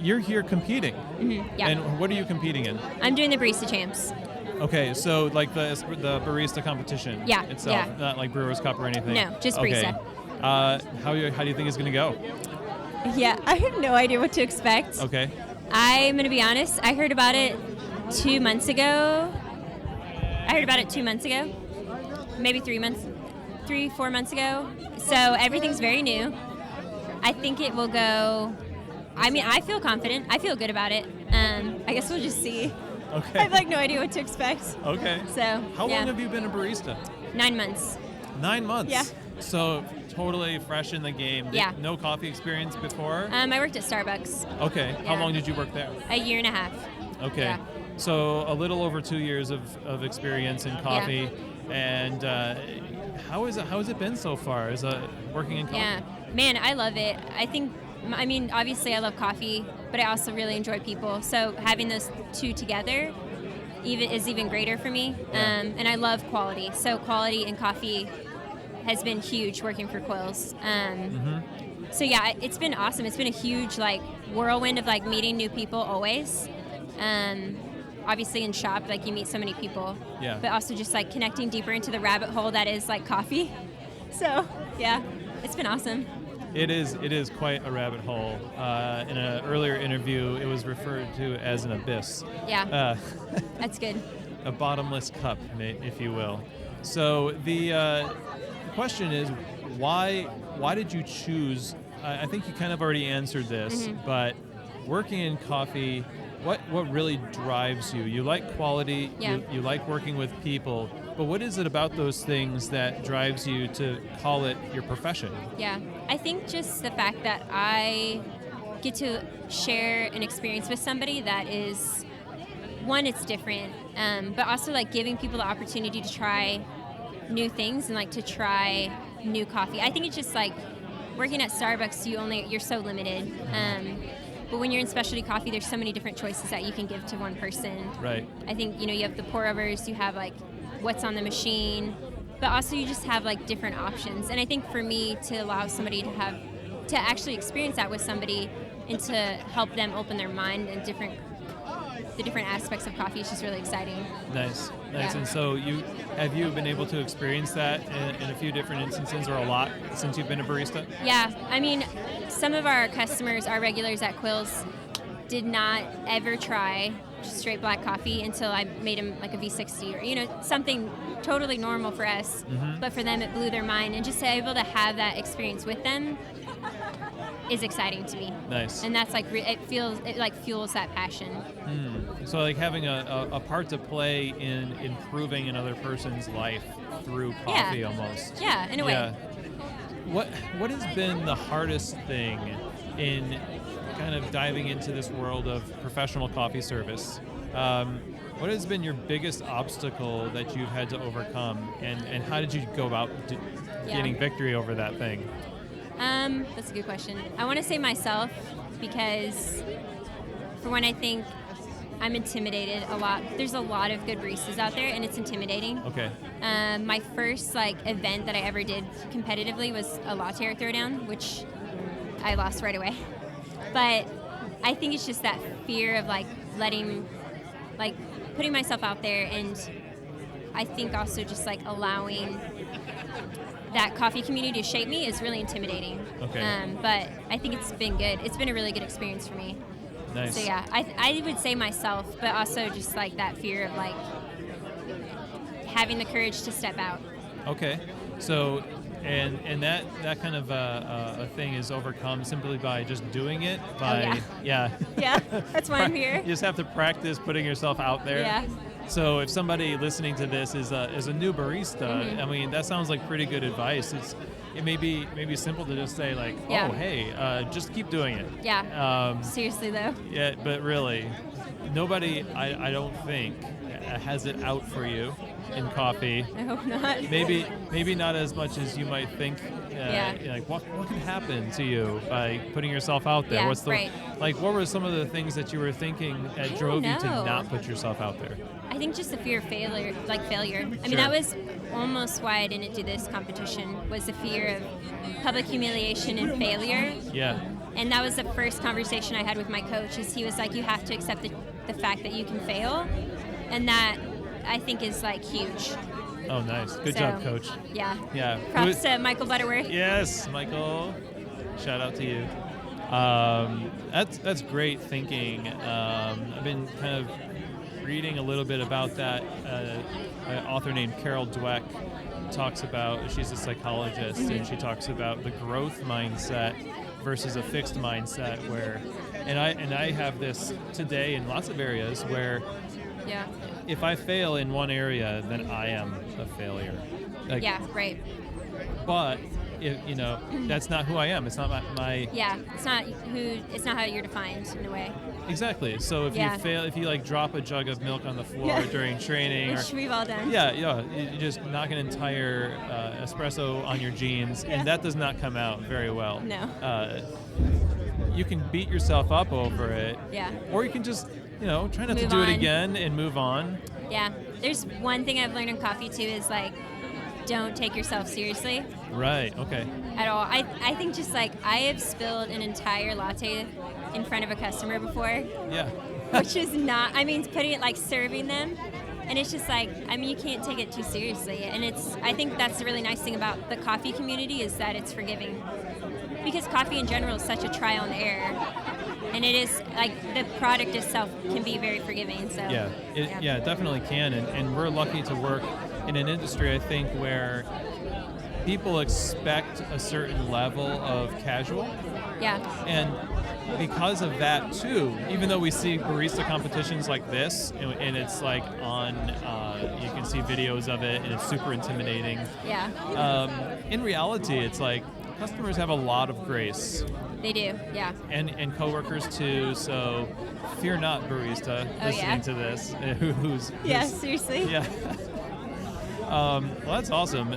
You're here competing. Mm-hmm. Yeah. And what are you competing in? I'm doing the Barista Champs. Okay, so like the barista competition itself, yeah. not like Brewers Cup or anything. No, just Barista. Okay. How do you think it's going to go? Yeah, I have no idea what to expect. Okay. I'm going to be honest. I heard about it 2 months ago. Maybe 4 months ago. So everything's very new. I think it will go. I mean, I feel confident. I feel good about it. I guess we'll just see. Okay. I have no idea what to expect. Okay. So how long have you been a barista? 9 months. 9 months. Yeah. So totally fresh in the game. Yeah. No coffee experience before. I worked at Starbucks. Okay. Yeah. How long did you work there? A year and a half. Okay. Yeah. So a little over 2 years of experience in coffee, and how has it been so far? Working in coffee? Yeah, man, I love it. I mean, obviously I love coffee, but I also really enjoy people. So having those two together is even greater for me. Yeah. And I love quality. So quality in coffee has been huge working for Quills. So yeah, it's been awesome. It's been a huge whirlwind of meeting new people always. Obviously in shop, you meet so many people. Yeah. But also just connecting deeper into the rabbit hole that is coffee. So yeah, it's been awesome. It is quite a rabbit hole. In an earlier interview, it was referred to as an abyss. Yeah. That's good. A bottomless cup, if you will. So the question is, why did you choose? I think you kind of already answered this, but working in coffee, what really drives you? You like quality. Yeah. You like working with people. But what is it about those things that drives you to call it your profession? Yeah, I think just the fact that I get to share an experience with somebody that is, one, it's different, but also giving people the opportunity to try new things and to try new coffee. I think it's just working at Starbucks, you're so limited. But when you're in specialty coffee, there's so many different choices that you can give to one person. Right. I think, you have the pour-overs, you have what's on the machine, but also you just have different options. And I think for me to allow somebody to actually experience that with somebody and to help them open their mind and the different aspects of coffee is just really exciting. Nice. Yeah. And so have you been able to experience that in a few different instances, or a lot, since you've been a barista? Yeah, I mean, some of our customers, our regulars at Quills, did not ever try just straight black coffee until I made them a V60 or something totally normal for us, but for them it blew their mind, and just to be able to have that experience with them is exciting to me. Nice. And that's it fuels that passion. So having a part to play in improving another person's life through coffee almost. Yeah, in a way. What has been the hardest thing in kind of diving into this world of professional coffee service? What has been your biggest obstacle that you've had to overcome, and how did you go about getting victory over that thing? That's a good question. I want to say myself, because for one, I think I'm intimidated a lot. There's a lot of good baristas out there, and it's intimidating. Okay. My first event that I ever did competitively was a latte art throwdown, which I lost right away. But I think it's just that fear of putting myself out there, and I think also just allowing that coffee community to shape me is really intimidating. Okay. But I think it's been good. It's been a really good experience for me. Nice. So yeah, I would say myself, but also just that fear of having the courage to step out. Okay. So, and that kind of a thing is overcome simply by just doing it. Yeah, that's why I'm here. You just have to practice putting yourself out there. Yeah. So if somebody listening to this is a new barista, I mean, that sounds like pretty good advice. It may be simple to just say oh, hey, just keep doing it. Yeah. Seriously though. Yeah, but really, nobody, I don't think, has it out for you. in coffee. I hope not. Maybe not as much as you might think. Like what could happen to you by putting yourself out there? Yeah, What's the right. like? What were some of the things that you were thinking that drove you to not put yourself out there? I think just the fear of failure. I mean, Sure. that was almost why I didn't do this competition, was the fear of public humiliation and failure. Yeah. And that was the first conversation I had with my coach, is he was like, you have to accept the fact that you can fail. And that, I think, is like huge. Oh, nice. Good job, Coach. Yeah. Yeah. Props to Michael Butterworth. Yes, Michael. Shout out to you. That's great thinking. I've been kind of reading a little bit about that. An author named Carol Dweck talks about, she's a psychologist, and she talks about the growth mindset versus a fixed mindset, where, and I have this today in lots of areas where if I fail in one area, then I am a failure. Like, Yeah, right. But that's not who I am. It's not my Yeah, it's not how you're defined in a way. Exactly. So if you fail, if you like drop a jug of milk on the floor during training, Which we've all done. you just knock an entire espresso on your jeans, and that does not come out very well. No. You can beat yourself up over it. Yeah. Or you can just, try not to Move do it on. again and move on. Yeah. There's one thing I've learned in coffee too, is like, don't take yourself seriously Right. Okay. at all. I think just like, I have spilled an entire latte in front of a customer before, Yeah. which is not, putting it like serving them. And it's just like, you can't take it too seriously. And I think that's the really nice thing about the coffee community, is that it's forgiving. Because coffee in general is such a trial and error. And it is, like, the product itself can be very forgiving. So It definitely can. And we're lucky to work in an industry, I think, where people expect a certain level of casual. Yeah. And because of that too, even though we see barista competitions like this, and it's like on, you can see videos of it, and it's super intimidating. Yeah. In reality, it's like customers have a lot of grace. They do, yeah. And coworkers too. So fear not, barista, listening to this. Who's seriously. Yeah. Well, that's awesome.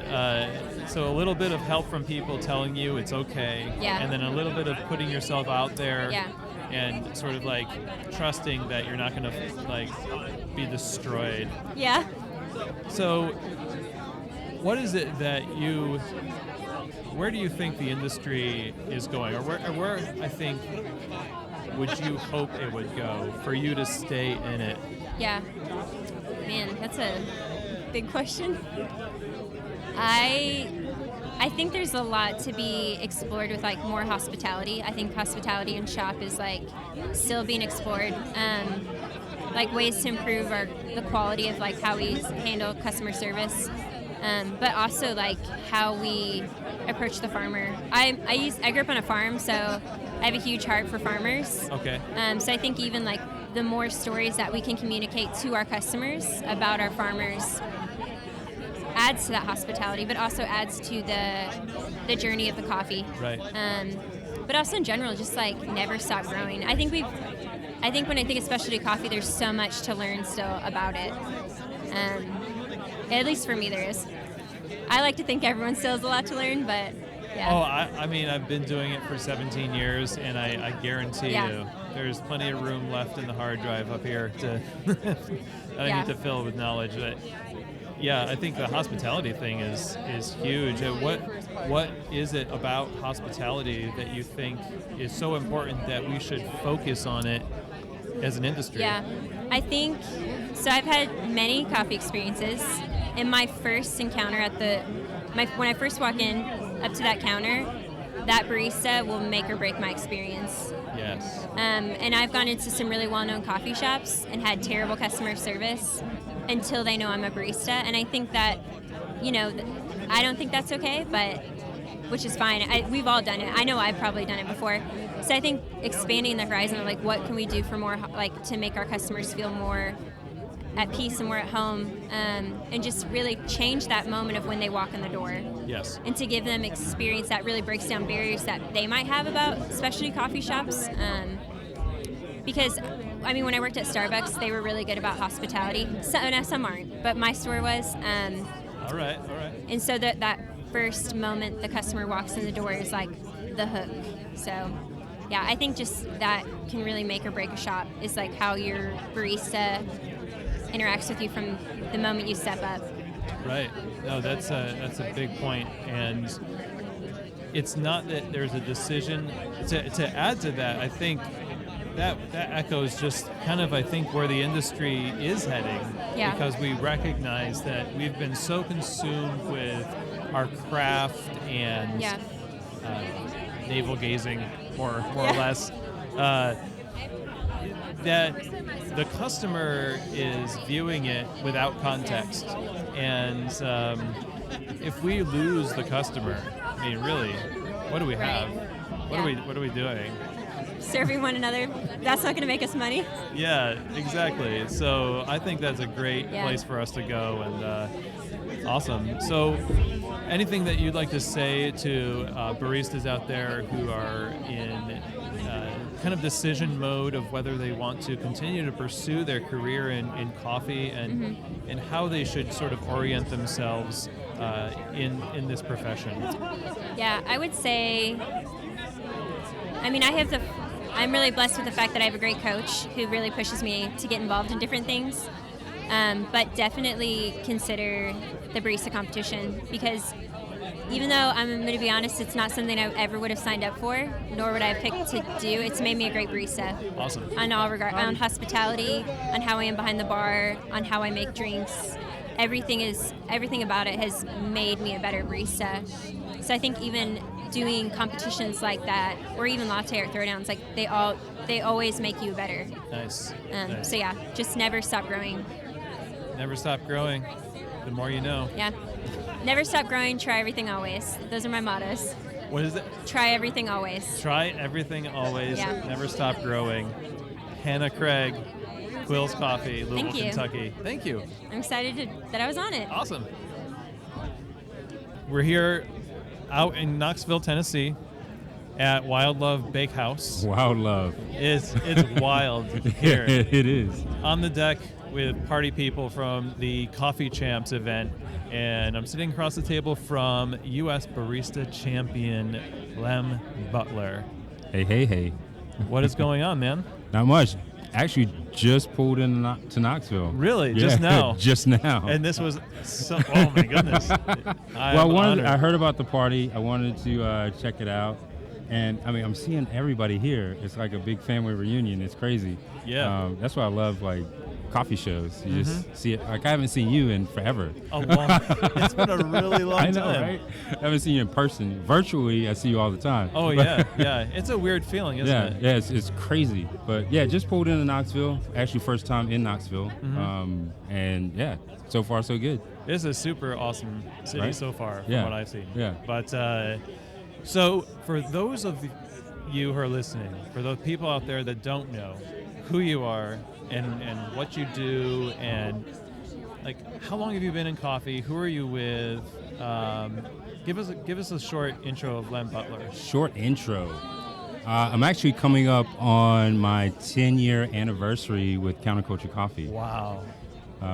So a little bit of help from people telling you it's okay. Yeah. And then a little bit of putting yourself out there. Yeah. And sort of like trusting that you're not going to like be destroyed. Yeah. So what is it that where do you think the industry is going? Or where I think would you hope it would go for you to stay in it? Yeah. Man, that's a big question. I think there's a lot to be explored with like more hospitality. I think hospitality in shop is like still being explored. Like ways to improve the quality of like how we handle customer service, but also like how we approach the farmer. I grew up on a farm, so I have a huge heart for farmers. Okay. So I think even like the more stories that we can communicate to our customers about our farmers adds to that hospitality, but also adds to the journey of the coffee. Right. But also in general, just like never stop growing. I think when I think of specialty coffee, there's so much to learn still about it. At least for me, there is. I like to think everyone still has a lot to learn, but yeah. Oh, I mean, I've been doing it for 17 years, and I guarantee you there's plenty of room left in the hard drive up here I need to fill with knowledge. But yeah, I think the hospitality thing is huge. And what is it about hospitality that you think is so important that we should focus on it as an industry? Yeah, I think so. I've had many coffee experiences. In my first encounter when I first walk in up to that counter, that barista will make or break my experience. Yes. And I've gone into some really well-known coffee shops and had terrible customer service until they know I'm a barista. And I think that, I don't think that's okay, which is fine. We've all done it. I know I've probably done it before. So I think expanding the horizon of like, what can we do for more, like to make our customers feel more at peace and more at home, and just really change that moment of when they walk in the door. Yes. And to give them experience that really breaks down barriers that they might have about specialty coffee shops. Because I mean, when I worked at Starbucks, they were really good about hospitality. Some aren't, but my store was. All right. And so that first moment the customer walks in the door is like the hook. So, yeah, I think just that can really make or break a shop, is like how your barista interacts with you from the moment you step up. Right. No, that's a big point. And it's not that there's a decision. To add to that, I think that echoes just kind of, I think, where the industry is heading. Yeah. Because we recognize that we've been so consumed with our craft and navel gazing, more or less, that the customer is viewing it without context. And if we lose the customer, I mean, really, what do we have? What are we doing? Serving one another, that's not going to make us money. Yeah, exactly. So I think that's a great place for us to go, and awesome. So anything that you'd like to say to baristas out there who are in kind of decision mode of whether they want to continue to pursue their career in coffee, and and how they should sort of orient themselves in this profession? Yeah, I would say, I mean, I'm really blessed with the fact that I have a great coach who really pushes me to get involved in different things. But definitely consider the barista competition, because even though I'm going to be honest, it's not something I ever would have signed up for, nor would I have picked to do. It's made me a great barista. Awesome. On all regard, on hospitality, on how I am behind the bar, on how I make drinks. Everything about it has made me a better barista. So I think even doing competitions like that, or even latte or throwdowns, like they always make you better. Nice. Nice. So yeah, just never stop growing. Never stop growing. The more you know. Yeah. Never stop growing, try everything always. Those are my mottos. What is it? Try everything always. Try everything always. Yeah. Never stop growing. Hannah Craig, Quills Coffee, Louisville, Thank you. Kentucky. Thank you. I'm excited that I was on it. Awesome. We're here out in Knoxville, Tennessee, at Wild Love Bakehouse. Wild Love. It's wild here. It is. On the deck with party people from the Coffee Champs event, and I'm sitting across the table from U.S. Barista champion Lem Butler. Hey. What is going on, man? Not much. Actually, just pulled to Knoxville. Really? Yeah, Just now? Just now. And this was oh my goodness. I heard about the party. I wanted to check it out. And I mean, I'm seeing everybody here. It's like a big family reunion. It's crazy. Yeah. That's why I love like coffee shows. You just see it. Like I haven't seen you in forever. Oh, well, it's been a really long I know, time. right? I haven't seen you in person. Virtually, I see you all the time. Oh, yeah. It's a weird feeling, isn't it? Yeah, it's crazy. But yeah, just pulled into Knoxville. Actually, first time in Knoxville. And yeah, so far so good. It's a super awesome city so far, from what I've seen. Yeah. But so for those of you who are listening, for those people out there that don't know who you are and what you do, and like how long have you been in coffee? Who are you with? Give us a short intro of Lem Butler. Short intro. I'm actually coming up on my 10-year anniversary with Counterculture Coffee. Wow.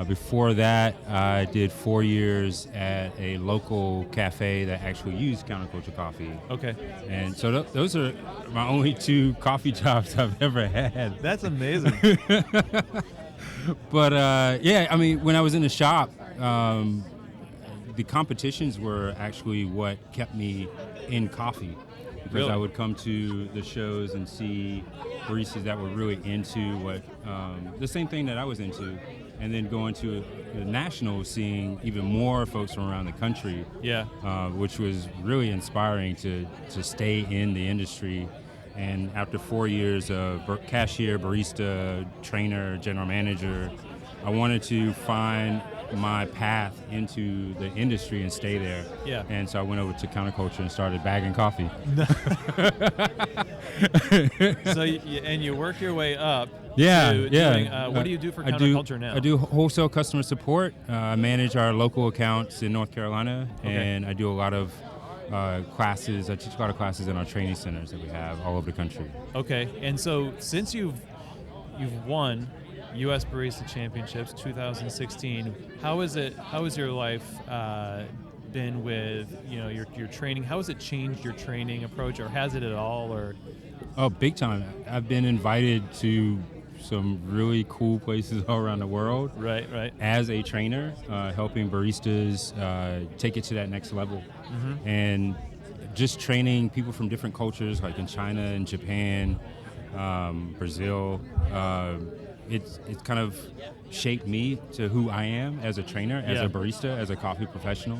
Before that, I did 4 years at a local cafe that actually used Counterculture Coffee. Okay. And so those are my only 2 coffee jobs I've ever had. That's amazing. But yeah, I mean, when I was in the shop, the competitions were actually what kept me in coffee. Because Really? I would come to the shows and see baristas that were really into what the same thing that I was into, and then going to the nationals, seeing even more folks from around the country. Yeah. Which was really inspiring to stay in the industry. And after 4 years of cashier, barista, trainer, general manager, I wanted to find my path into the industry and stay there. Yeah. And so I went over to Counterculture and started bagging coffee. So you work your way up. Yeah, to doing, what do you do for Counterculture now? I do wholesale customer support. I manage our local accounts in North Carolina, and I do a lot of classes. I teach a lot of classes in our training centers that we have all over the country. Okay, and so since you've you've won U.S. Barista Championships 2016. How is your life been with your training? How has it changed your training approach, or has it at all? Or Oh, big time. I've been invited to some really cool places all around the world. Right. As a trainer, helping baristas take it to that next level. Mm-hmm. And just training people from different cultures, like in China and Japan, Brazil. It's kind of shaped me to who I am as a trainer, as a barista, as a coffee professional.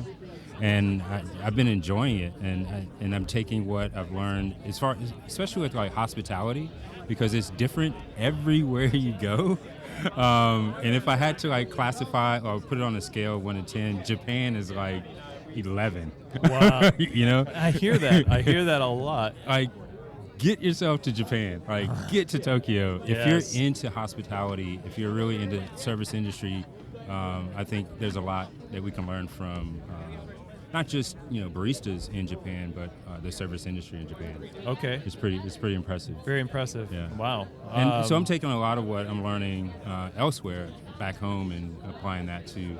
And I've been enjoying it, and I'm taking what I've learned especially with like hospitality, because it's different everywhere you go. And if I had to like classify or put it on a scale of 1 to 10, Japan is like 11. Wow. You know? I hear that a lot. Like, get yourself to Japan. Like, get to Tokyo. Yes. If you're into hospitality, if you're really into service industry, I think there's a lot that we can learn from not just baristas in Japan, but the service industry in Japan. Okay. It's pretty impressive. Very impressive. Yeah. Wow. And so I'm taking a lot of what I'm learning elsewhere back home and applying that to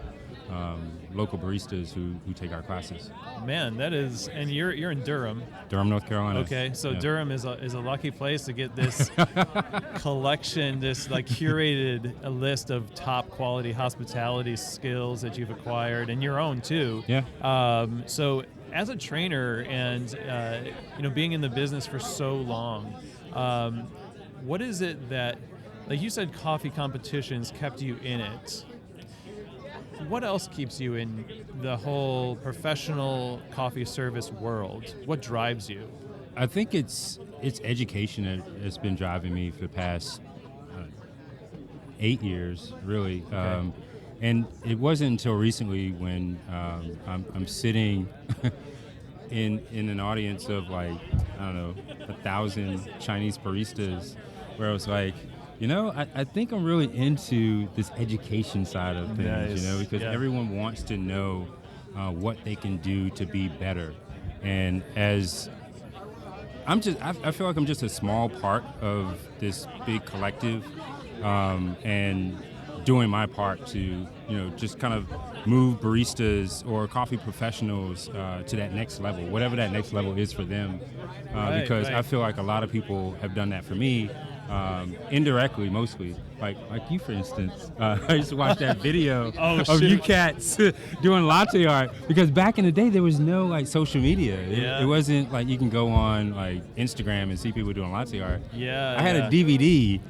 local baristas who take our classes. Man, that is, and you're in Durham. Durham, North Carolina. Okay, so Yeah. Durham is a lucky place to get this collection, this like curated a list of top quality hospitality skills that you've acquired, and your own too. Yeah. So as a trainer and being in the business for so long, what is it that, like you said, coffee competitions kept you in it? What else keeps you in the whole professional coffee service world? What drives you? I think it's education that's been driving me for the past 8 years, really. Okay. And it wasn't until recently when I'm sitting in an audience of like, I don't know, 1,000 Chinese baristas, where I was like, I think I'm really into this education side of things, Nice. because Yeah. everyone wants to know what they can do to be better. And as I feel like I'm just a small part of this big collective, and doing my part to, just kind of move baristas or coffee professionals to that next level, whatever that next level is for them. Because right. I feel like a lot of people have done that for me. Indirectly, mostly, like you, for instance. I used to watch that video of you cats doing latte art, because back in the day there was no like social media. It wasn't like you can go on like Instagram and see people doing latte art. Yeah, I had a DVD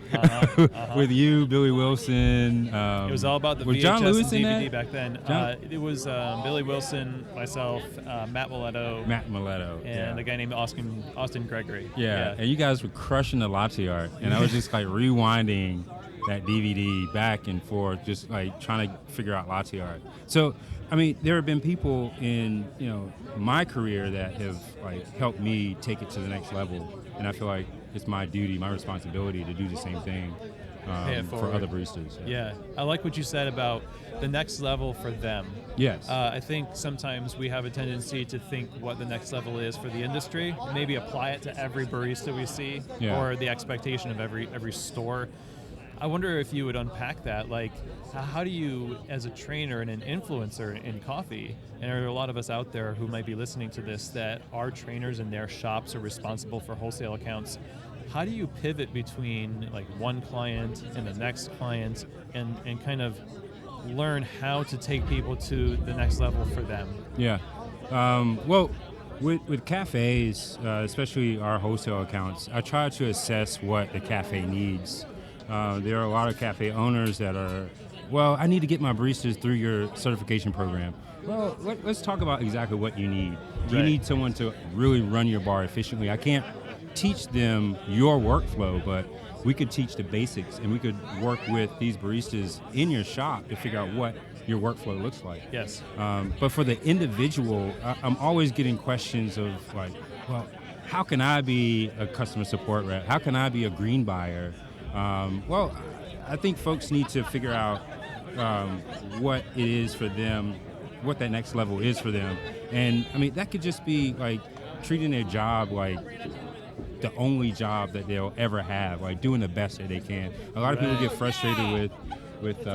with you, Billy Wilson. It was all about the was VHS John Lewis and in DVD that? back then. It was Billy Wilson, myself, Matt Miletto, and a guy named Austin Gregory. Yeah, and you guys were crushing the latte art, and I was just like rewinding that DVD back and forth, just like trying to figure out latte art. So, I mean, there have been people in my career that have like helped me take it to the next level, and I feel like it's my duty, my responsibility to do the same thing for other baristas. Yeah, I like what you said about the next level for them. Yes. I think sometimes we have a tendency to think what the next level is for the industry, maybe apply it to every barista we see, or the expectation of every store. I wonder if you would unpack that. Like, how do you, as a trainer and an influencer in coffee, and there are a lot of us out there who might be listening to this that are trainers in their shops or responsible for wholesale accounts, how do you pivot between like one client and the next client and kind of learn how to take people to the next level for them? Yeah. Well, with cafes, especially our wholesale accounts, I try to assess what the cafe needs. There are a lot of cafe owners that are, well, I need to get my baristas through your certification program. Well, let's talk about exactly what you need. Do you need someone to really run your bar efficiently? I can't teach them your workflow, but we could teach the basics, and we could work with these baristas in your shop to figure out what your workflow looks like. Yes. But for the individual, I'm always getting questions of like, well, how can I be a customer support rep? How can I be a green buyer? Well, I think folks need to figure out what it is for them, what that next level is for them. And I mean, that could just be like treating their job like the only job that they'll ever have, like doing the best that they can. A lot of people get frustrated with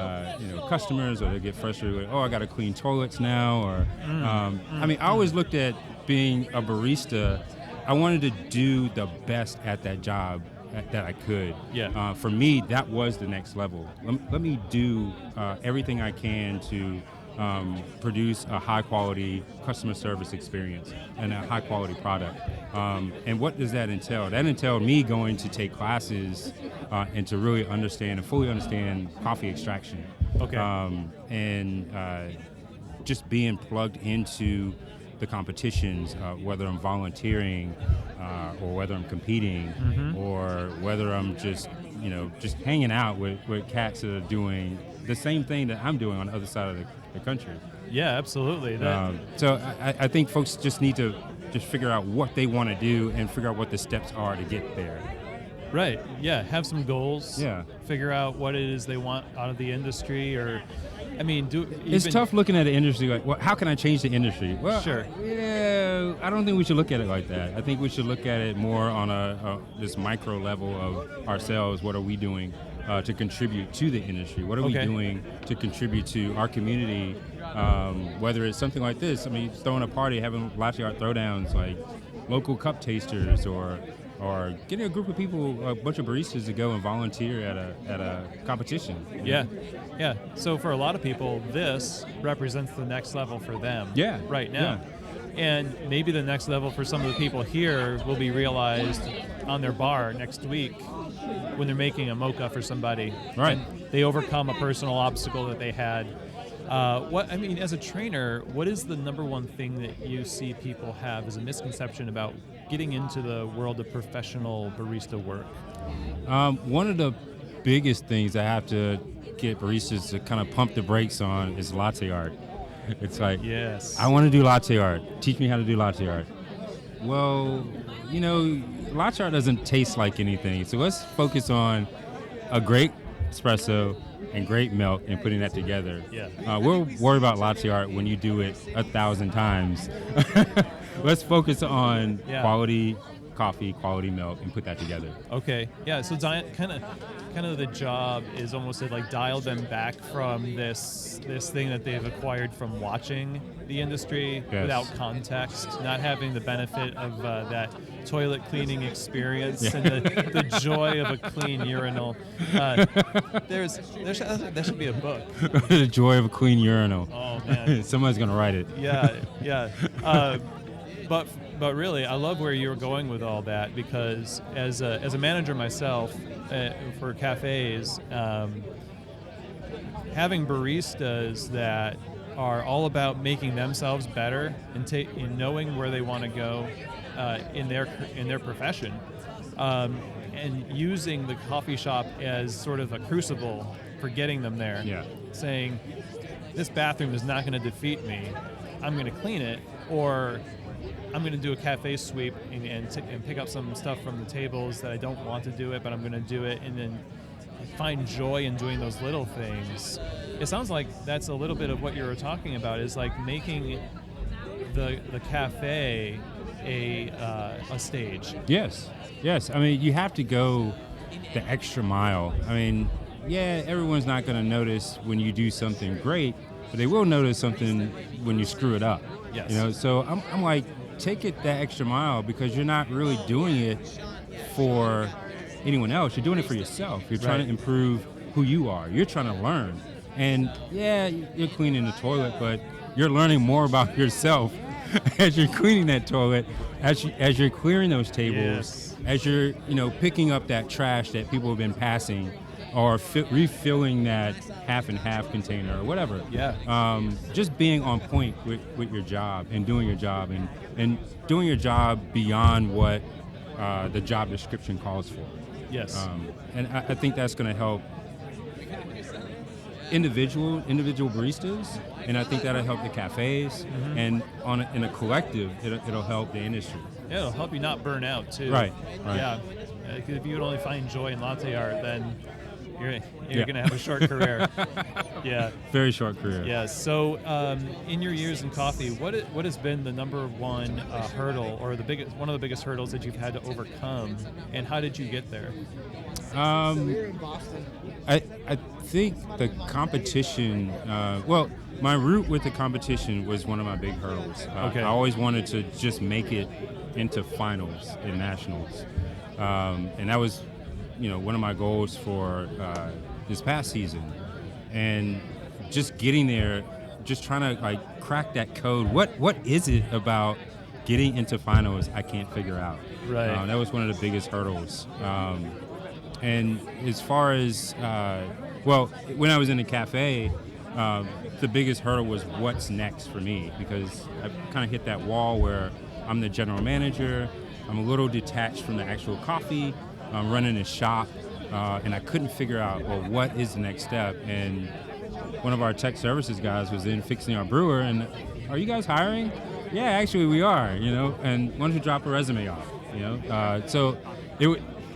customers, or they get frustrated with, I got to clean toilets now, or I always looked at being a barista. I wanted to do the best at that job that I could. Yeah. For me, that was the next level. Let me do everything I can to produce a high-quality customer service experience and a high-quality product. And what does that entail? That entailed me going to take classes and to really understand and fully understand coffee extraction. Okay. And just being plugged into the competitions, whether I'm volunteering or whether I'm competing, or whether I'm just hanging out with cats that are doing the same thing that I'm doing on the other side of the country. Yeah, absolutely. So I think folks just need to just figure out what they want to do and figure out what the steps are to get there. Right. Yeah. Have some goals. Yeah. Figure out what it is they want out of the industry, or, It's tough looking at the industry like, well, how can I change the industry? Well, sure. Yeah, I don't think we should look at it like that. I think we should look at it more on this micro level of ourselves. What are we doing to contribute to the industry? What are we doing to contribute to our community? Whether it's something like this, throwing a party, having latte art throwdowns, like local cup tasters, or getting a group of people, a bunch of baristas to go and volunteer at a competition. Yeah. So for a lot of people, this represents the next level for them. Yeah. Right now. Yeah. And maybe the next level for some of the people here will be realized on their bar next week when they're making a mocha for somebody. Right. And they overcome a personal obstacle that they had. As a trainer, what is the number one thing that you see people have as a misconception about getting into the world of professional barista work? One of the biggest things I have to get baristas to kind of pump the brakes on is latte art. It's like, yes, I want to do latte art. Teach me how to do latte art. Well, latte art doesn't taste like anything. So let's focus on a great espresso and great milk and putting that together. Yeah. We'll worry about latte art when you do it 1,000 times. Let's focus on quality coffee, quality milk, and put that together. Okay. Yeah. So kind of the job is almost to like dial them back from this thing that they've acquired from watching the industry without context, not having the benefit of that toilet cleaning experience and the joy of a clean urinal. There should be a book. The joy of a clean urinal. Oh man, somebody's gonna write it. Yeah. But really, I love where you're going with all that, because as a manager myself for cafes, having baristas that are all about making themselves better and in knowing where they want to go in their profession, and using the coffee shop as sort of a crucible for getting them there. Yeah. Saying, this bathroom is not going to defeat me. I'm going to clean it, or I'm going to do a cafe sweep and pick up some stuff from the tables that I don't want to do it, but I'm going to do it, and then find joy in doing those little things. It sounds like that's a little bit of what you were talking about, is like making the cafe a stage. Yes. You have to go the extra mile. Everyone's not going to notice when you do something great, but they will notice something when you screw it up. Yes. So I'm like, take it that extra mile, because you're not really doing it for anyone else. You're doing it for yourself. You're trying to improve who you are. You're trying to learn. And you're cleaning the toilet, but you're learning more about yourself as you're cleaning that toilet, as you're clearing those tables, as you're picking up that trash that people have been passing, or refilling that half and half container or whatever. Just being on point with your job and doing your job and doing your job beyond what the job description calls for. Yes. And I think that's going to help individual baristas, and I think that'll help the cafes, and in a collective, it'll help the industry. Yeah, it'll help you not burn out too. Right. Yeah. If you would only find joy in latte art, then You're going to have a short career. Yeah. Very short career. Yeah. So, in your years in coffee, what has been the number one hurdle, or one of the biggest hurdles that you've had to overcome, and how did you get there? I think the competition. My route with the competition was one of my big hurdles. Okay. I always wanted to just make it into finals in nationals, and that was, one of my goals for this past season. And just getting there, just trying to crack that code. What is it about getting into finals I can't figure out? Right. That was one of the biggest hurdles. And as far as when I was in the cafe, the biggest hurdle was what's next for me, because I kind of hit that wall where I'm the general manager. I'm a little detached from the actual coffee. I'm running a shop, and I couldn't figure out, what is the next step? And one of our tech services guys was in fixing our brewer, and, are you guys hiring? Yeah, actually we are, and why don't you drop a resume off, So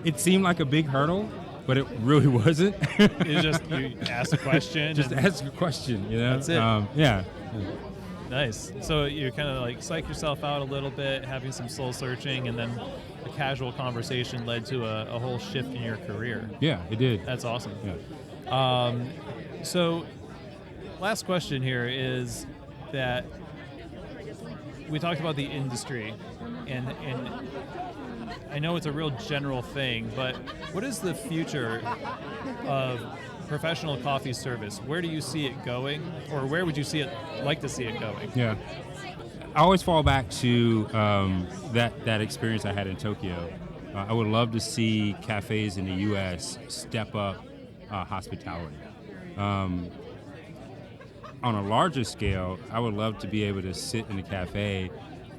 it seemed like a big hurdle, but it really wasn't. It's just you ask a question. Just ask a question, That's it. Yeah. Nice. So you kind of psych yourself out a little bit, having some soul searching, and then a casual conversation led to a whole shift in your career. Yeah, it did. That's awesome. Yeah. So last question here is that we talked about the industry, and I know it's a real general thing, but what is the future of professional coffee service? Where do you see it going, or where would you like to see it going? Yeah, I always fall back to that experience I had in Tokyo. I would love to see cafes in the U.S. step up hospitality. On a larger scale, I would love to be able to sit in a cafe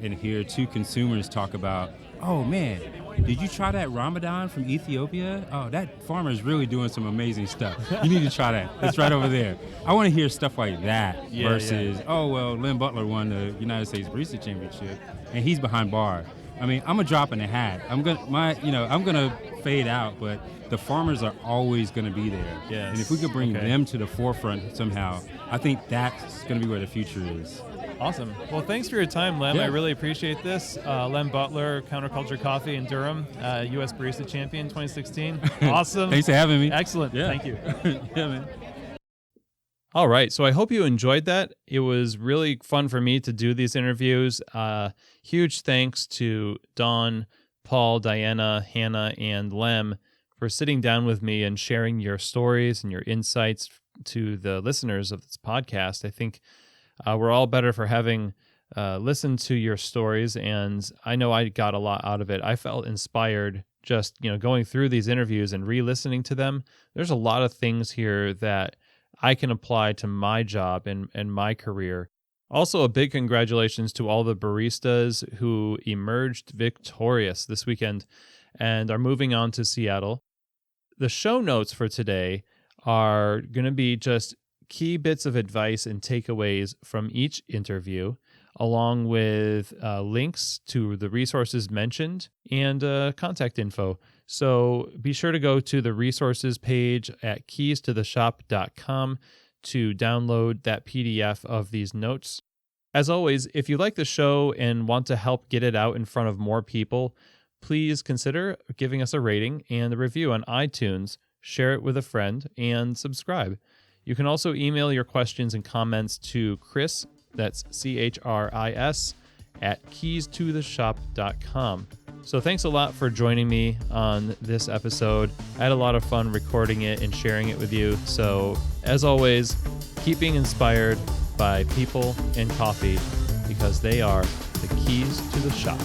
and hear two consumers talk about, oh man, did you try that Ramadan from Ethiopia? Oh, that farmer is really doing some amazing stuff. You need to try that. It's right over there. I want to hear stuff like that versus, Lynn Butler won the United States Barista Championship, and he's behind bar. I mean, I'm a drop in the hat. I'm gonna fade out, but the farmers are always gonna be there. Yes. And if we could bring them to the forefront somehow, I think that's gonna be where the future is. Awesome. Well, thanks for your time, Lem. Yeah. I really appreciate this. Lem Butler, Counterculture Coffee in Durham, U.S. Barista Champion 2016. Awesome. Thanks for having me. Excellent. Yeah. Thank you. Yeah, man. All right. So I hope you enjoyed that. It was really fun for me to do these interviews. Huge thanks to Dawn, Paul, Diana, Hannah, and Lem for sitting down with me and sharing your stories and your insights to the listeners of this podcast. I think we're all better for having listened to your stories, and I know I got a lot out of it. I felt inspired just going through these interviews and re-listening to them. There's a lot of things here that I can apply to my job and my career. Also, a big congratulations to all the baristas who emerged victorious this weekend and are moving on to Seattle. The show notes for today are going to be just key bits of advice and takeaways from each interview, along with links to the resources mentioned and contact info. So be sure to go to the resources page at keystotheshop.com to download that PDF of these notes. As always, if you like the show and want to help get it out in front of more people, please consider giving us a rating and a review on iTunes, share it with a friend, and subscribe. You can also email your questions and comments to Chris, that's CHRIS, at keystotheshop.com. So thanks a lot for joining me on this episode. I had a lot of fun recording it and sharing it with you. So as always, keep being inspired by people and coffee, because they are the keys to the shop.